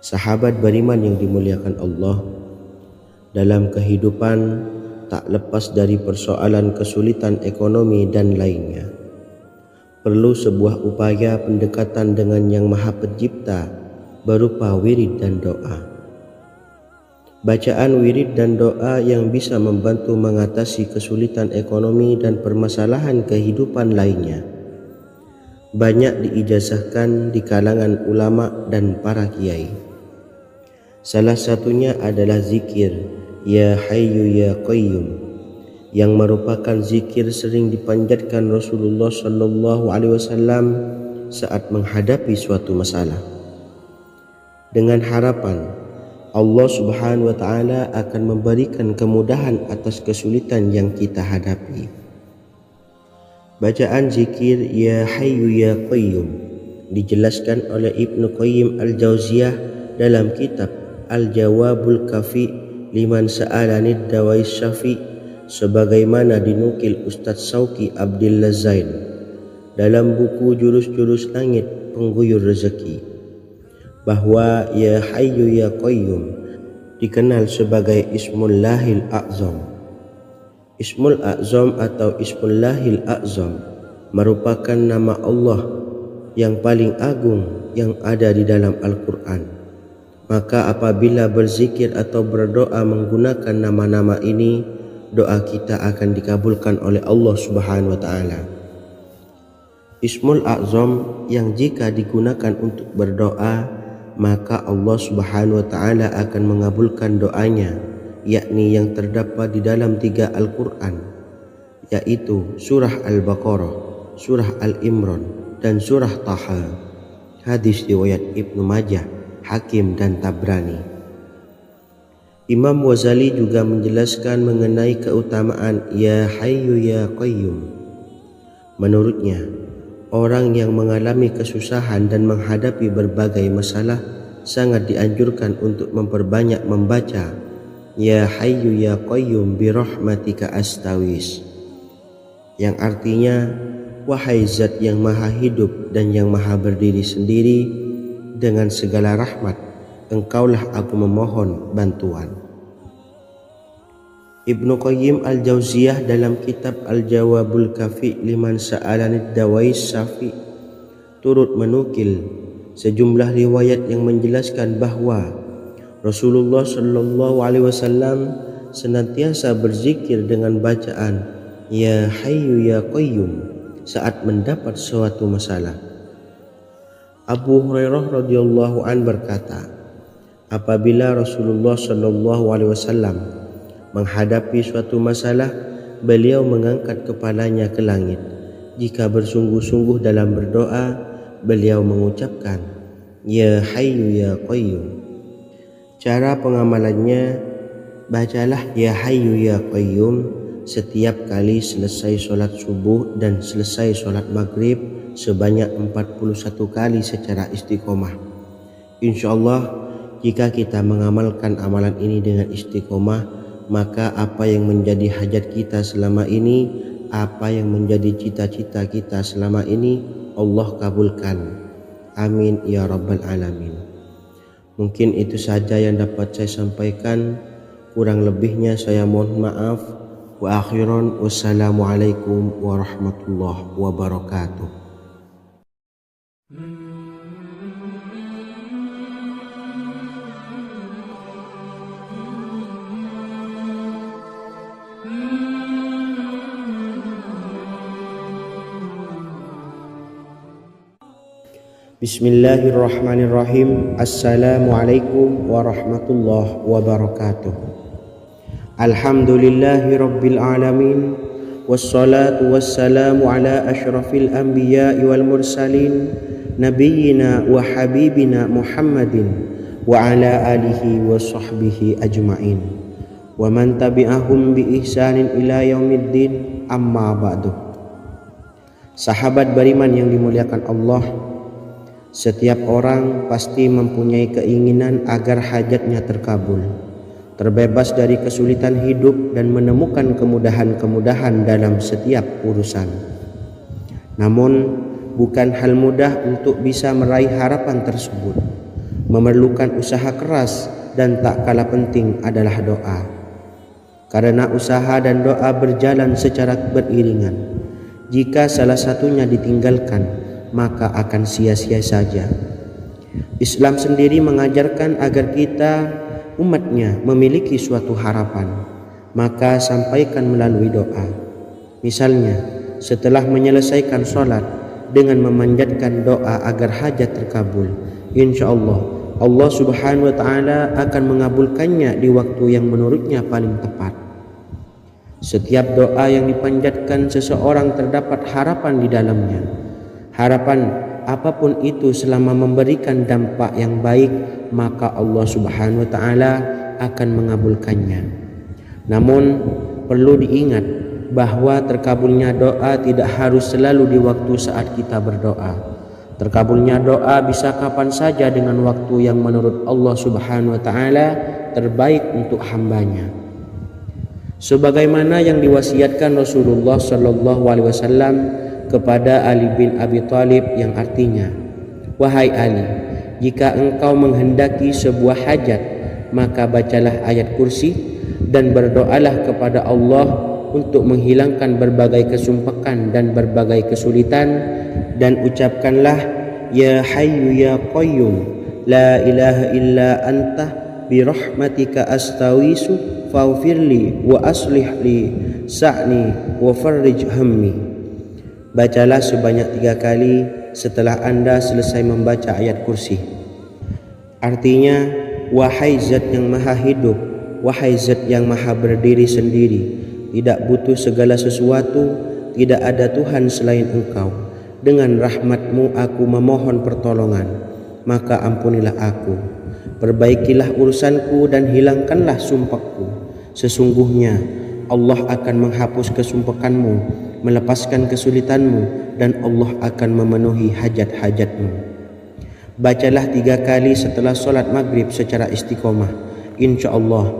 Sahabat beriman yang dimuliakan Allah, dalam kehidupan tak lepas dari persoalan kesulitan ekonomi dan lainnya. Perlu sebuah upaya pendekatan dengan Yang Maha Pencipta berupa wirid dan doa. Bacaan wirid dan doa yang bisa membantu mengatasi kesulitan ekonomi dan permasalahan kehidupan lainnya banyak diijazahkan di kalangan ulama dan para kiai. Salah satunya adalah zikir Ya Hayyu Ya Qayyum, yang merupakan zikir sering dipanjatkan Rasulullah SAW saat menghadapi suatu masalah, dengan harapan Allah Subhanahu wa taala akan memberikan kemudahan atas kesulitan yang kita hadapi. Bacaan zikir Ya Hayyu Ya Qayyum dijelaskan oleh Ibnu Qayyim Al-Jauziyah dalam kitab Al-Jawabul Kafi liman sa'alanid dawais syafi, sebagaimana dinukil Ustadz Sauki Abdillah Zain dalam buku Jurus-Jurus Langit Pengguyur Rezeki, bahwa Ya Hayyu Ya Qayyum dikenal sebagai Ismullahil A'zam. Ismul A'zam atau Ismullahil A'zam merupakan nama Allah yang paling agung yang ada di dalam Al-Quran. Maka apabila berzikir atau berdoa menggunakan nama-nama ini, doa kita akan dikabulkan oleh Allah Subhanahu wa taala. Ismul A'zam yang jika digunakan untuk berdoa, maka Allah Subhanahu wa taala akan mengabulkan doanya, yakni yang terdapat di dalam 3 Al-Quran, yaitu surah Al-Baqarah, surah Al-Imran, dan surah Taha. Hadis riwayat Ibnu Majah, Hakim, dan Tabrani. Imam Ghazali juga menjelaskan mengenai keutamaan Ya Hayyu Ya Qayyum. Menurutnya, orang yang mengalami kesusahan dan menghadapi berbagai masalah sangat dianjurkan untuk memperbanyak membaca Ya Hayyu Ya Qayyum bi rahmatika astawis, yang artinya, wahai zat yang maha hidup dan yang maha berdiri sendiri, dengan segala rahmat engkaulah aku memohon bantuan. Ibnu Qayyim Al-Jauziyah dalam kitab Al-Jawabul Kafi liman sa'alanid dawais syafi turut menukil sejumlah riwayat yang menjelaskan bahwa Rasulullah SAW senantiasa berzikir dengan bacaan Ya Hayyu Ya Qayyum saat mendapat suatu masalah. Abu Hurairah radhiyallahu an berkata, apabila Rasulullah SAW menghadapi suatu masalah, beliau mengangkat kepalanya ke langit. Jika bersungguh-sungguh dalam berdoa, beliau mengucapkan Ya Hayyu Ya Qayyum. Cara pengamalannya, bacalah Ya Hayyu Ya Qayyum setiap kali selesai sholat subuh dan selesai sholat maghrib sebanyak 41 kali secara istiqomah. Insyaallah, jika kita mengamalkan amalan ini dengan istiqomah, maka apa yang menjadi hajat kita selama ini, apa yang menjadi cita-cita kita selama ini, Allah kabulkan. Amin ya rabbal alamin. Mungkin itu saja yang dapat saya sampaikan. Kurang lebihnya saya mohon maaf. Wa akhiran, wassalamualaikum warahmatullahi wabarakatuh. Bismillahirrahmanirrahim. Assalamualaikum warahmatullahi wabarakatuh. Alhamdulillahi rabbil alamin, wassalatu wassalamu ala asyrafil anbiya'i wal mursalin, nabiyyina wa habibina Muhammadin wa ala alihi wa sahbihi ajma'in wa man tabi'ahum bi ihsanin ila yaumiddin, amma ba'du. Sahabat beriman yang dimuliakan Allah, setiap orang pasti mempunyai keinginan agar hajatnya terkabul. terbebas dari kesulitan hidup dan menemukan kemudahan-kemudahan dalam setiap urusan. Namun, bukan hal mudah untuk bisa meraih harapan tersebut. Memerlukan usaha keras dan tak kalah penting adalah doa. Karena usaha dan doa berjalan secara beriringan. Jika salah satunya ditinggalkan, maka akan sia-sia saja. Islam sendiri mengajarkan agar kita umatnya memiliki suatu harapan, maka sampaikan melalui doa. Misalnya, setelah menyelesaikan sholat dengan memanjatkan doa agar hajat terkabul, insya Allah Subhanahu wa ta'ala akan mengabulkannya di waktu yang menurutnya paling tepat. Setiap doa yang dipanjatkan seseorang terdapat harapan di dalamnya. Harapan apapun itu selama memberikan dampak yang baik, maka Allah Subhanahu wa ta'ala akan mengabulkannya. Namun perlu diingat bahwa terkabulnya doa tidak harus selalu di waktu saat kita berdoa. Terkabulnya doa bisa kapan saja dengan waktu yang menurut Allah Subhanahu wa ta'ala terbaik untuk hambanya. Sebagaimana yang diwasiatkan Rasulullah sallallahu alaihi wasallam kepada Ali bin Abi Thalib, yang artinya, "Wahai Ali, jika engkau menghendaki sebuah hajat, maka bacalah ayat kursi dan berdoalah kepada Allah untuk menghilangkan berbagai kesumpakan dan berbagai kesulitan, dan ucapkanlah, Ya Hayyu Ya Qayyum, La ilaha illa anta birahmatika astawisu faghfirli wa aslih li sa'ni wa farrij hammi." Bacalah sebanyak 3 kali setelah Anda selesai membaca ayat kursi. Artinya, wahai zat yang maha hidup, wahai zat yang maha berdiri sendiri, tidak butuh segala sesuatu, tidak ada Tuhan selain Engkau. Dengan rahmat-Mu aku memohon pertolongan, maka ampunilah aku. Perbaikilah urusanku dan hilangkanlah sumpahku. Sesungguhnya Allah akan menghapus kesumpakanmu, melepaskan kesulitanmu, dan Allah akan memenuhi hajat-hajatmu. Bacalah 3 kali setelah sholat maghrib secara istiqomah. Insya Allah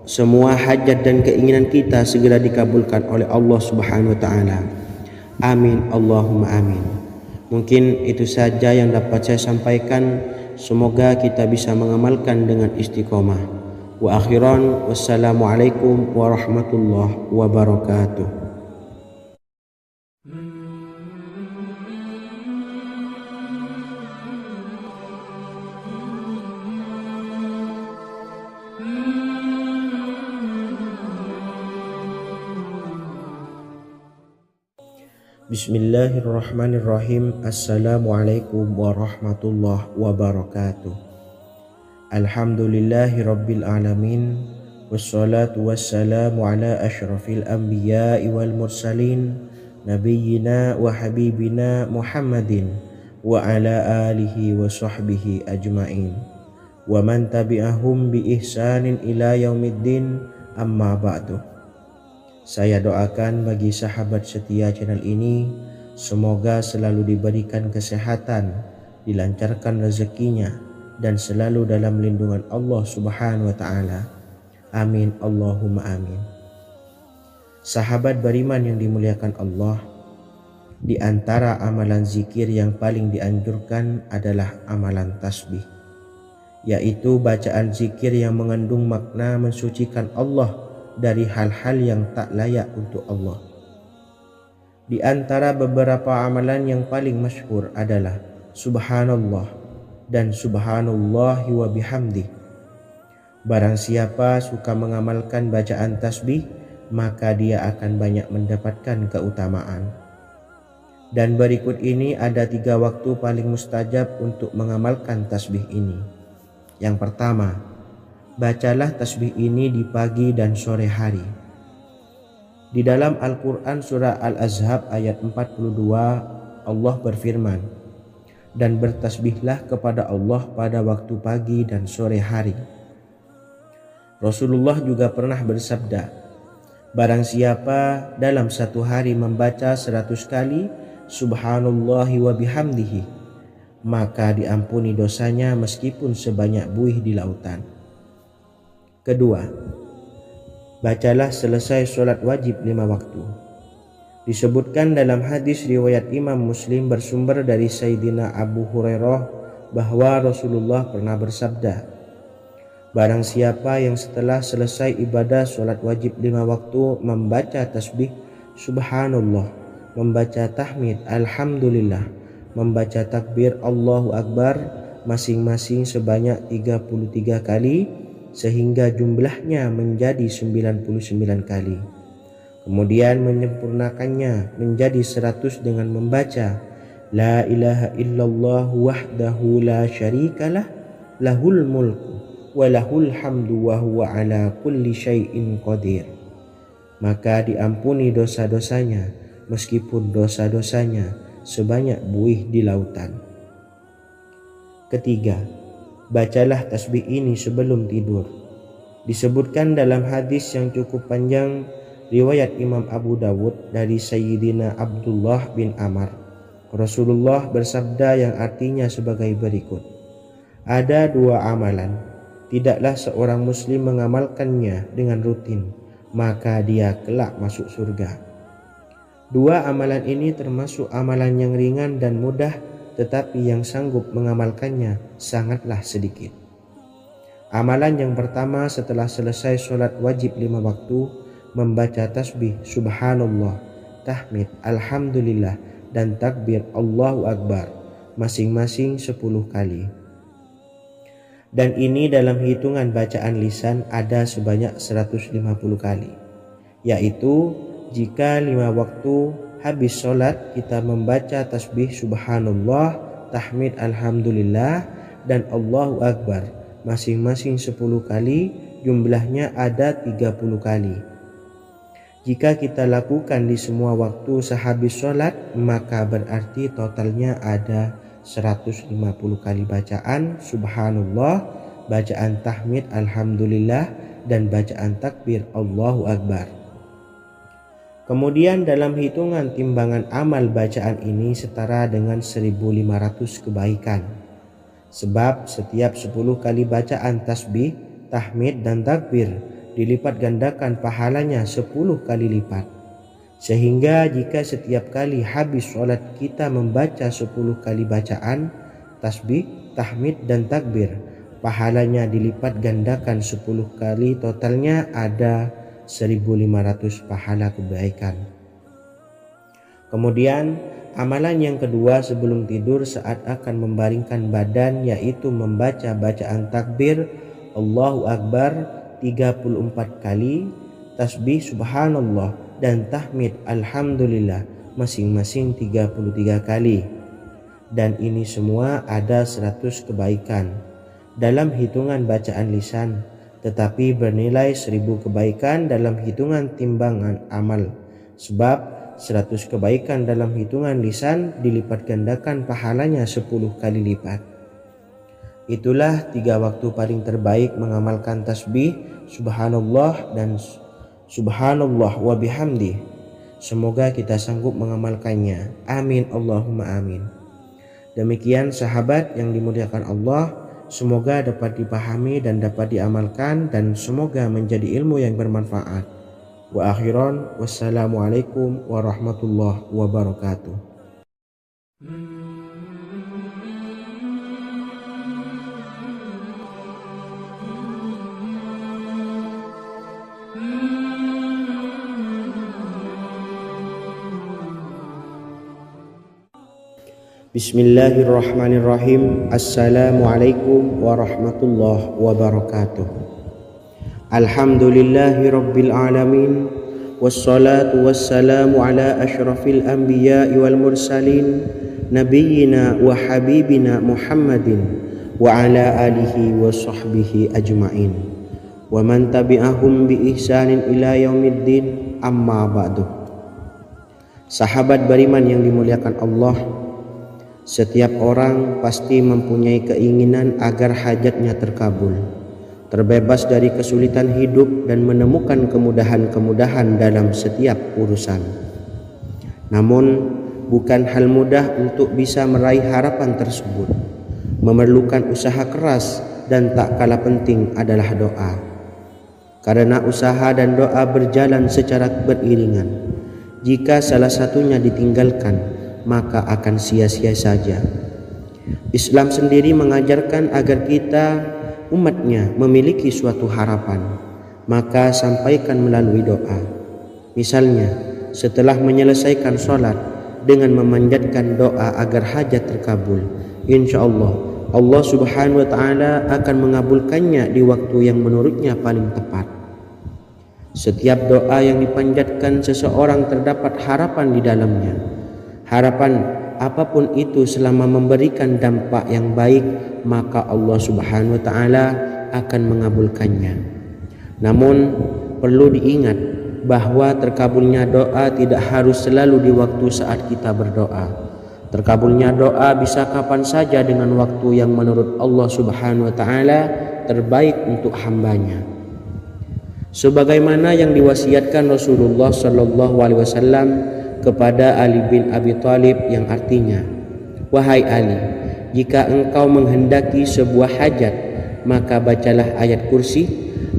semua hajat dan keinginan kita segera dikabulkan oleh Allah Subhanahu wa ta'ala. Amin Allahumma amin. Mungkin itu saja yang dapat saya sampaikan. Semoga kita bisa mengamalkan dengan istiqomah. Wa akhiran, wassalamualaikum warahmatullahi wabarakatuh. Bismillahirrahmanirrahim. Assalamualaikum warahmatullahi wabarakatuh. Alhamdulillahi rabbil alamin. Wassalatu wassalamu ala ashrafil anbiya'i wal mursalin, nabiyyina wa habibina Muhammadin wa ala alihi wa sahbihi ajma'in, wa man tabi'ahum bi ihsanin ila yaumiddin, amma ba'du. Saya doakan bagi sahabat setia channel ini, semoga selalu diberikan kesehatan, dilancarkan rezekinya, dan selalu dalam lindungan Allah Subhanahu wa ta'ala. Amin Allahumma amin. Sahabat beriman yang dimuliakan Allah, di antara amalan zikir yang paling dianjurkan adalah amalan tasbih, yaitu bacaan zikir yang mengandung makna mensucikan Allah dari hal-hal yang tak layak untuk Allah. Di antara beberapa amalan yang paling masyhur adalah Subhanallah dan Subhanallahi wa bihamdih. Barang siapa suka mengamalkan bacaan tasbih, maka dia akan banyak mendapatkan keutamaan. Dan berikut ini ada 3 waktu paling mustajab untuk mengamalkan tasbih ini. Yang pertama, bacalah tasbih ini di pagi dan sore hari. Di dalam Al-Quran surah Al-Ahzab ayat 42, Allah berfirman, "Dan bertasbihlah kepada Allah pada waktu pagi dan sore hari." Rasulullah juga pernah bersabda, "Barang siapa dalam satu hari membaca 100 kali Subhanallahi wa bihamdihi, maka diampuni dosanya meskipun sebanyak buih di lautan." Kedua, bacalah selesai sholat wajib 5 waktu. Disebutkan dalam hadis riwayat Imam Muslim bersumber dari Sayyidina Abu Hurairah bahwa Rasulullah pernah bersabda, barang siapa yang setelah selesai ibadah sholat wajib 5 waktu membaca tasbih subhanallah, membaca tahmid alhamdulillah, membaca takbir Allahu Akbar masing-masing sebanyak 33 kali sehingga jumlahnya menjadi 99 kali. Kemudian menyempurnakannya menjadi 100 dengan membaca La ilaha illallah wahdahu la syarikalah lahul mulku wa lahul hamdu wa huwa ala kulli syai'in qadir. Maka diampuni dosa-dosanya meskipun dosa-dosanya sebanyak buih di lautan. Ketiga, bacalah tasbih ini sebelum tidur. Disebutkan dalam hadis yang cukup panjang riwayat Imam Abu Dawud dari Sayyidina Abdullah bin Amr. Rasulullah bersabda yang artinya sebagai berikut. Ada 2 amalan, tidaklah seorang muslim mengamalkannya dengan rutin, maka dia kelak masuk surga. 2 amalan ini termasuk amalan yang ringan dan mudah, tetapi yang sanggup mengamalkannya sangatlah sedikit. Amalan yang pertama setelah selesai sholat wajib 5 waktu, membaca tasbih subhanallah, tahmid alhamdulillah, dan takbir Allahu Akbar masing-masing 10 kali. Dan ini dalam hitungan bacaan lisan ada sebanyak 150 kali, yaitu jika 5 waktu habis sholat kita membaca tasbih subhanallah, tahmid alhamdulillah, dan Allahu Akbar masing-masing 10 kali, jumlahnya ada 30 kali. Jika kita lakukan di semua waktu sehabis sholat, maka berarti totalnya ada 150 kali bacaan subhanallah, bacaan tahmid alhamdulillah, dan bacaan takbir Allahu Akbar. Kemudian dalam hitungan timbangan amal bacaan ini setara dengan 1500 kebaikan. Sebab setiap 10 kali bacaan tasbih, tahmid, dan takbir dilipat gandakan pahalanya 10 kali lipat. Sehingga jika setiap kali habis sholat kita membaca 10 kali bacaan tasbih, tahmid, dan takbir, pahalanya dilipat gandakan 10 kali, totalnya ada 1500 pahala kebaikan. Kemudian amalan yang kedua sebelum tidur saat akan membaringkan badan, yaitu membaca bacaan takbir Allahu Akbar 34 kali, tasbih subhanallah, dan tahmid alhamdulillah masing-masing 33 kali. Dan ini semua ada 100 kebaikan dalam hitungan bacaan lisan, tetapi bernilai 1000 kebaikan dalam hitungan timbangan amal. Sebab 100 kebaikan dalam hitungan lisan dilipat gandakan pahalanya 10 kali lipat. Itulah 3 waktu paling terbaik mengamalkan tasbih subhanallah dan subhanallah wa bihamdi. Semoga kita sanggup mengamalkannya. Amin Allahumma amin. Demikian sahabat yang dimuliakan Allah, semoga dapat dipahami dan dapat diamalkan, dan semoga menjadi ilmu yang bermanfaat. Wa akhiran, wassalamualaikum warahmatullahi wabarakatuh. Bismillahirrahmanirrahim. Assalamualaikum warahmatullahi wabarakatuh. Alhamdulillahi rabbil alamin, wassalatu wassalamu ala asyrafil anbiya'i wal mursalin, nabiyyina wa habibina Muhammadin wa ala alihi wa sahbihi ajma'in, wa man tabi'ahum bi ihsanin ila yaumiddin, amma ba'du. Sahabat beriman yang dimuliakan Allah, setiap orang pasti mempunyai keinginan agar hajatnya terkabul, terbebas dari kesulitan hidup, dan menemukan kemudahan-kemudahan dalam setiap urusan. Namun, bukan hal mudah untuk bisa meraih harapan tersebut. Memerlukan usaha keras, dan tak kalah penting adalah doa. karena usaha dan doa berjalan secara beriringan. Jika salah satunya ditinggalkan, maka akan sia-sia saja. Islam sendiri mengajarkan agar kita umatnya memiliki suatu harapan, maka sampaikan melalui doa. Misalnya, setelah menyelesaikan sholat dengan memanjatkan doa agar hajat terkabul, insya Allah Subhanahu wa Ta'ala akan mengabulkannya di waktu yang menurutnya paling tepat. Setiap doa yang dipanjatkan seseorang terdapat harapan di dalamnya. Harapan apapun itu selama memberikan dampak yang baik, maka Allah Subhanahu wa Ta'ala akan mengabulkannya. Namun perlu diingat bahwa terkabulnya doa tidak harus selalu di waktu saat kita berdoa. Terkabulnya doa bisa kapan saja dengan waktu yang menurut Allah Subhanahu wa Ta'ala terbaik untuk hambanya. Sebagaimana yang diwasiatkan Rasulullah Sallallahu Alaihi Wasallam kepada Ali bin Abi Thalib, yang artinya, "Wahai Ali, jika engkau menghendaki sebuah hajat, maka bacalah ayat kursi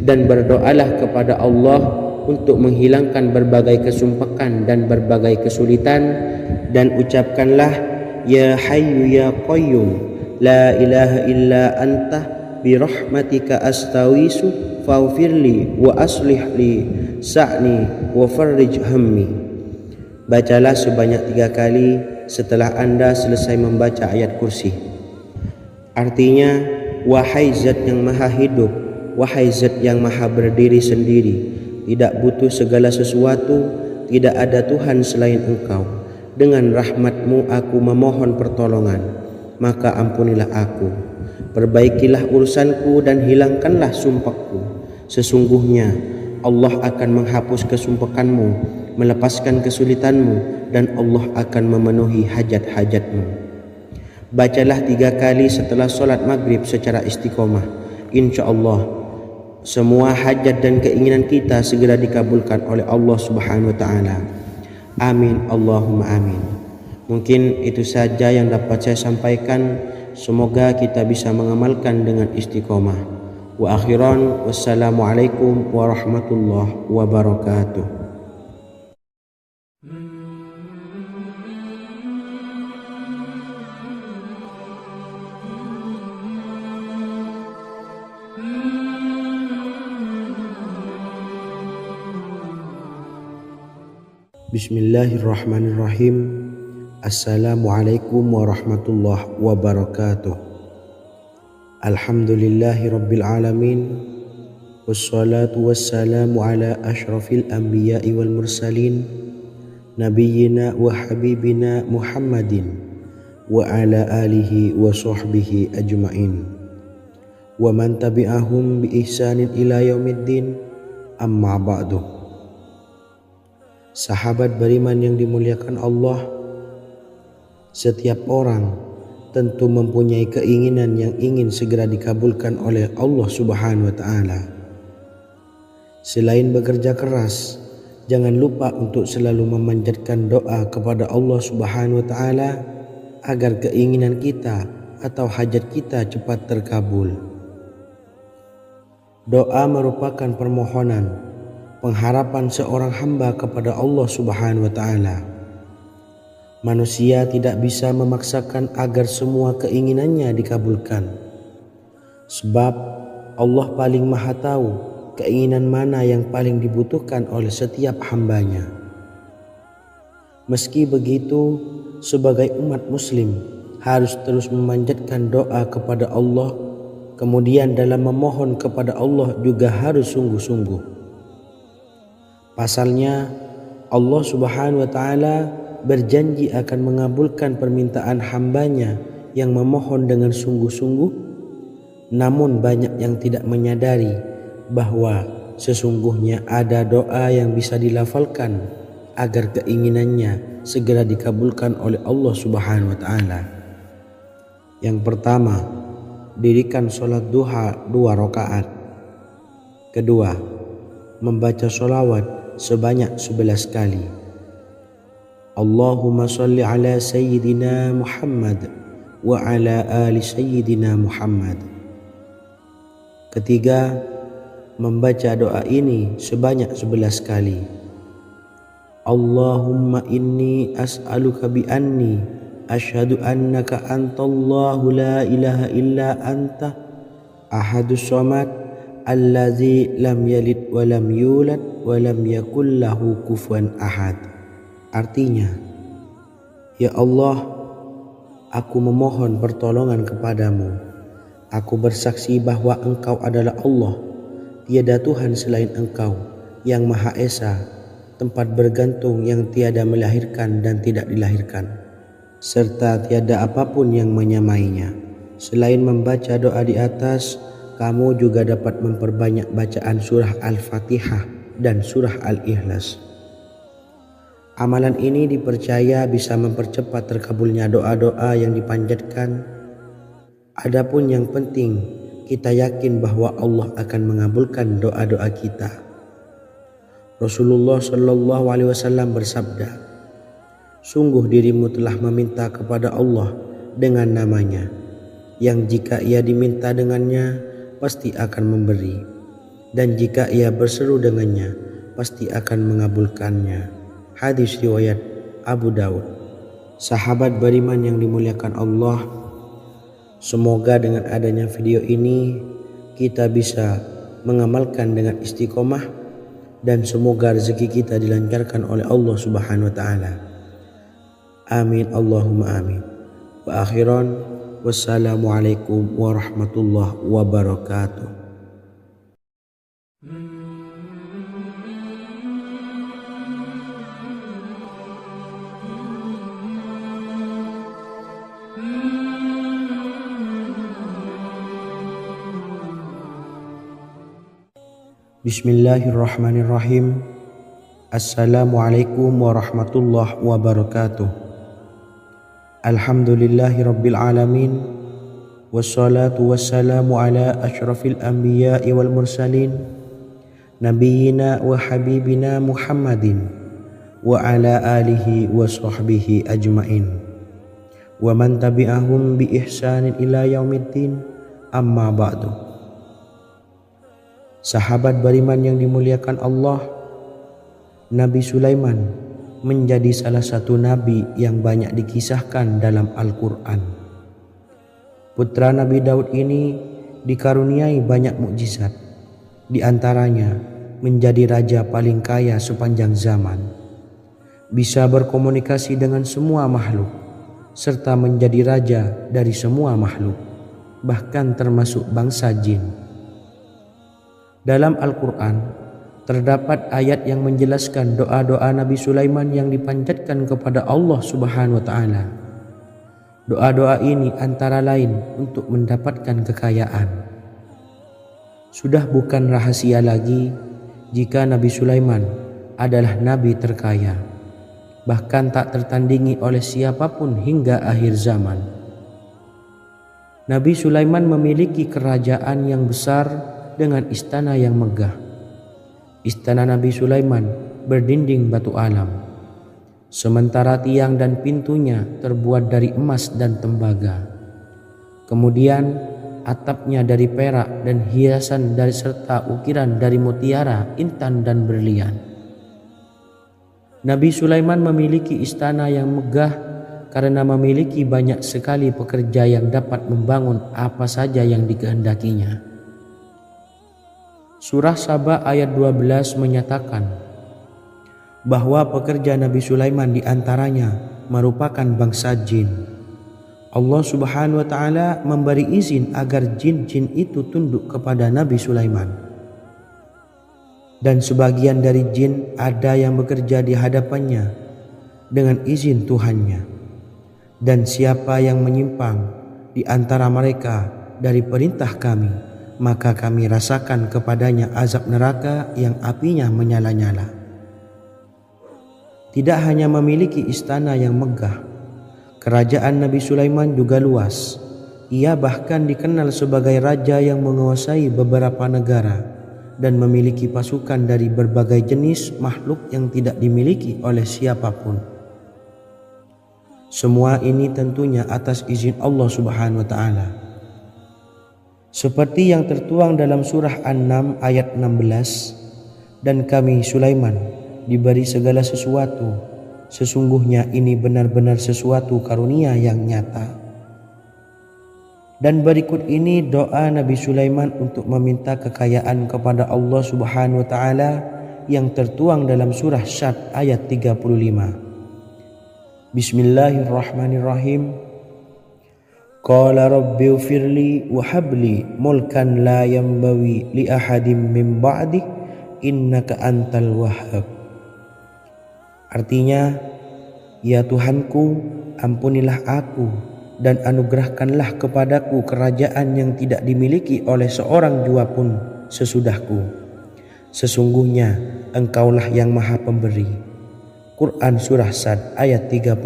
dan berdoalah kepada Allah untuk menghilangkan berbagai kesumpakan dan berbagai kesulitan, dan ucapkanlah, Ya Hayyu Ya Qayyum, La ilaha illa anta birahmatika astawisu faghfirli wa aslih li sa'ni wa farrij hammi." Bacalah sebanyak 3 kali setelah Anda selesai membaca ayat kursi. Artinya, wahai zat yang maha hidup, wahai zat yang maha berdiri sendiri, tidak butuh segala sesuatu, tidak ada Tuhan selain Engkau. Dengan rahmat-Mu aku memohon pertolongan, maka ampunilah aku. Perbaikilah urusanku dan hilangkanlah sumpahku. Sesungguhnya Allah akan menghapus kesumpahanmu, melepaskan kesulitanmu, dan Allah akan memenuhi hajat-hajatmu. Bacalah 3 kali setelah sholat maghrib secara istiqomah. Insya Allah semua hajat dan keinginan kita segera dikabulkan oleh Allah Subhanahu wa Ta'ala. Amin Allahumma amin. Mungkin itu saja yang dapat saya sampaikan. Semoga kita bisa mengamalkan dengan istiqomah. Wa akhiran, wassalamualaikum warahmatullahi wabarakatuh. Bismillahirrahmanirrahim. Assalamualaikum warahmatullahi wabarakatuh. Alhamdulillahi rabbil alamin. Wassalatu wassalamu ala ashrafil anbiya'i wal mursalin, nabiyyina wa habibina Muhammadin wa ala alihi wa sahbihi ajma'in wa man tabi'ahum bi ihsanin ila yaumiddin, amma ba'du. Sahabat beriman yang dimuliakan Allah, setiap orang tentu mempunyai keinginan yang ingin segera dikabulkan oleh Allah Subhanahu wa Ta'ala. Selain bekerja keras, jangan lupa untuk selalu memanjatkan doa kepada Allah Subhanahu wa Ta'ala agar keinginan kita atau hajat kita cepat terkabul. Doa merupakan permohonan, pengharapan seorang hamba kepada Allah Subhanahu wa Ta'ala. Manusia tidak bisa memaksakan agar semua keinginannya dikabulkan, sebab Allah paling maha tahu keinginan mana yang paling dibutuhkan oleh setiap hambanya. Meski begitu, sebagai umat muslim harus terus memanjatkan doa kepada Allah, kemudian dalam memohon kepada Allah juga harus sungguh-sungguh. Pasalnya, Allah Subhanahu wa Ta'ala berjanji akan mengabulkan permintaan hambanya yang memohon dengan sungguh-sungguh. Namun banyak yang tidak menyadari bahwa sesungguhnya ada doa yang bisa dilafalkan agar keinginannya segera dikabulkan oleh Allah Subhanahu wa Ta'ala. Yang pertama, dirikan sholat duha 2 rakaat. Kedua, membaca sholawat sebanyak 11 kali. Allahumma salli ala Sayyidina Muhammad wa ala ali Sayyidina Muhammad. Ketiga, membaca doa ini sebanyak 11 kali. Allahumma inni as'aluka bi anni asyhadu annaka antallahu la ilaha illa anta ahadus samad allazi lam yalid wa lam yulad wa lam yakul lahu kufuwan ahad. Artinya, ya Allah, aku memohon pertolongan kepadamu. Aku bersaksi bahwa Engkau adalah Allah, tiada Tuhan selain Engkau, yang Maha Esa, tempat bergantung yang tiada melahirkan dan tidak dilahirkan, serta tiada apapun yang menyamainya. Selain membaca doa di atas, kamu juga dapat memperbanyak bacaan surah Al-Fatihah dan surah Al-Ikhlas. Amalan ini dipercaya bisa mempercepat terkabulnya doa-doa yang dipanjatkan. Adapun yang penting, kita yakin bahwa Allah akan mengabulkan doa-doa kita. Rasulullah Shallallahu Alaihi Wasallam bersabda, sungguh dirimu telah meminta kepada Allah dengan namanya, yang jika ia diminta dengannya, pasti akan memberi, dan jika ia berseru dengannya, pasti akan mengabulkannya. Hadis riwayat Abu Daud. Sahabat beriman yang dimuliakan Allah, semoga dengan adanya video ini kita bisa mengamalkan dengan istiqomah, dan semoga rezeki kita dilancarkan oleh Allah Subhanahu wa taala. Amin Allahumma amin. Wa akhiran, wassalamualaikum warahmatullahi wabarakatuh. Bismillahirrahmanirrahim. Assalamualaikum warahmatullahi wabarakatuh. Alhamdulillahi rabbil alamin. Wassalatu wassalamu ala asyrafil anbiya'i wal mursalin, nabiyyina wa habibina Muhammadin wa ala alihi wa sahbihi ajmain, wa man tabi'ahum bi ihsanin ila yaumiddin, amma ba'du. Sahabat beriman yang dimuliakan Allah, Nabi Sulaiman menjadi salah satu nabi yang banyak dikisahkan dalam Al-Quran. Putra Nabi Daud ini dikaruniai banyak mukjizat, di antaranya menjadi raja paling kaya sepanjang zaman, bisa berkomunikasi dengan semua makhluk, serta menjadi raja dari semua makhluk, bahkan termasuk bangsa jin. Dalam Al-Quran terdapat ayat yang menjelaskan doa-doa Nabi Sulaiman yang dipanjatkan kepada Allah Subhanahu wa taala. Doa-doa ini antara lain untuk mendapatkan kekayaan. Sudah bukan rahasia lagi jika Nabi Sulaiman adalah nabi terkaya, bahkan tak tertandingi oleh siapapun hingga akhir zaman. Nabi Sulaiman memiliki kerajaan yang besar dengan istana yang megah. Istana Nabi Sulaiman berdinding batu alam, sementara tiang dan pintunya terbuat dari emas dan tembaga. Kemudian atapnya dari perak dan hiasan dari serta ukiran dari mutiara, intan dan berlian. Nabi Sulaiman memiliki istana yang megah karena memiliki banyak sekali pekerja yang dapat membangun apa saja yang dikehendakinya. Surah Saba ayat 12 menyatakan bahwa pekerja Nabi Sulaiman diantaranya merupakan bangsa jin. Allah Subhanahu wa taala memberi izin agar jin-jin itu tunduk kepada Nabi Sulaiman. Dan sebagian dari jin ada yang bekerja di hadapannya dengan izin Tuhannya. Dan siapa yang menyimpang di antara mereka dari perintah kami, maka kami rasakan kepadanya azab neraka yang apinya menyala-nyala. Tidak hanya memiliki istana yang megah, kerajaan Nabi Sulaiman juga luas. Ia bahkan dikenal sebagai raja yang menguasai beberapa negara dan memiliki pasukan dari berbagai jenis makhluk yang tidak dimiliki oleh siapapun. Semua ini tentunya atas izin Allah Subhanahu wa taala. Seperti yang tertuang dalam surah An-Naml ayat 16, dan kami Sulaiman diberi segala sesuatu, sesungguhnya ini benar-benar sesuatu karunia yang nyata. Dan berikut ini doa Nabi Sulaiman untuk meminta kekayaan kepada Allah Subhanahu wa taala yang tertuang dalam surah Syad ayat 35. Bismillahirrahmanirrahim. Qala rabbi ufirli wa habli mulkan la yanbawi li ahadim min ba'di innaka antal wahhab. Artinya, ya Tuhanku, ampunilah aku dan anugerahkanlah kepadaku kerajaan yang tidak dimiliki oleh seorang jua pun sesudahku. Sesungguhnya Engkaulah yang Maha Pemberi. Quran Surah Sad ayat 35.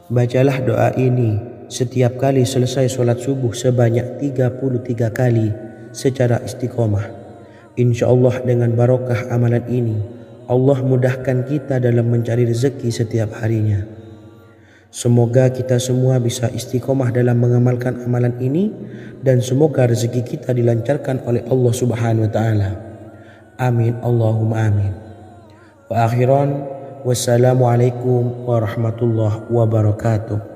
Bacalah doa ini setiap kali selesai sholat subuh sebanyak 33 kali secara istiqomah. Insya Allah dengan barokah amalan ini, Allah mudahkan kita dalam mencari rezeki setiap harinya. Semoga kita semua bisa istiqomah dalam mengamalkan amalan ini, dan semoga rezeki kita dilancarkan oleh Allah Subhanahu wa taala. Amin Allahumma amin. Wa akhiran, wassalamualaikum warahmatullahi wabarakatuh.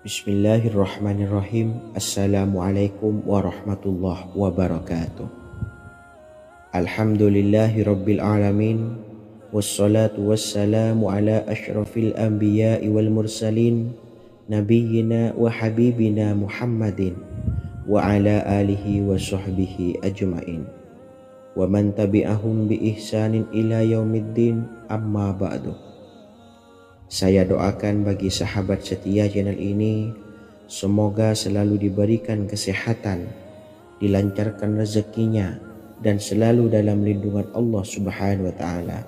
Bismillahirrahmanirrahim. Assalamualaikum warahmatullahi wabarakatuh. Alhamdulillahi rabbil alamin. Wassalatu wassalamu ala ashrafil anbiya'i wal mursalin, nabiyyina wa habibina Muhammadin wa ala alihi wa sahbihi ajma'in wa man tabi'ahum bi ihsanin ila yaumiddin, amma ba'du. Saya doakan bagi sahabat setia channel ini, semoga selalu diberikan kesehatan, dilancarkan rezekinya, dan selalu dalam lindungan Allah Subhanahu wa taala.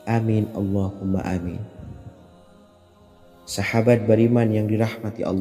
Amin Allahumma amin. Sahabat beriman yang dirahmati Allah,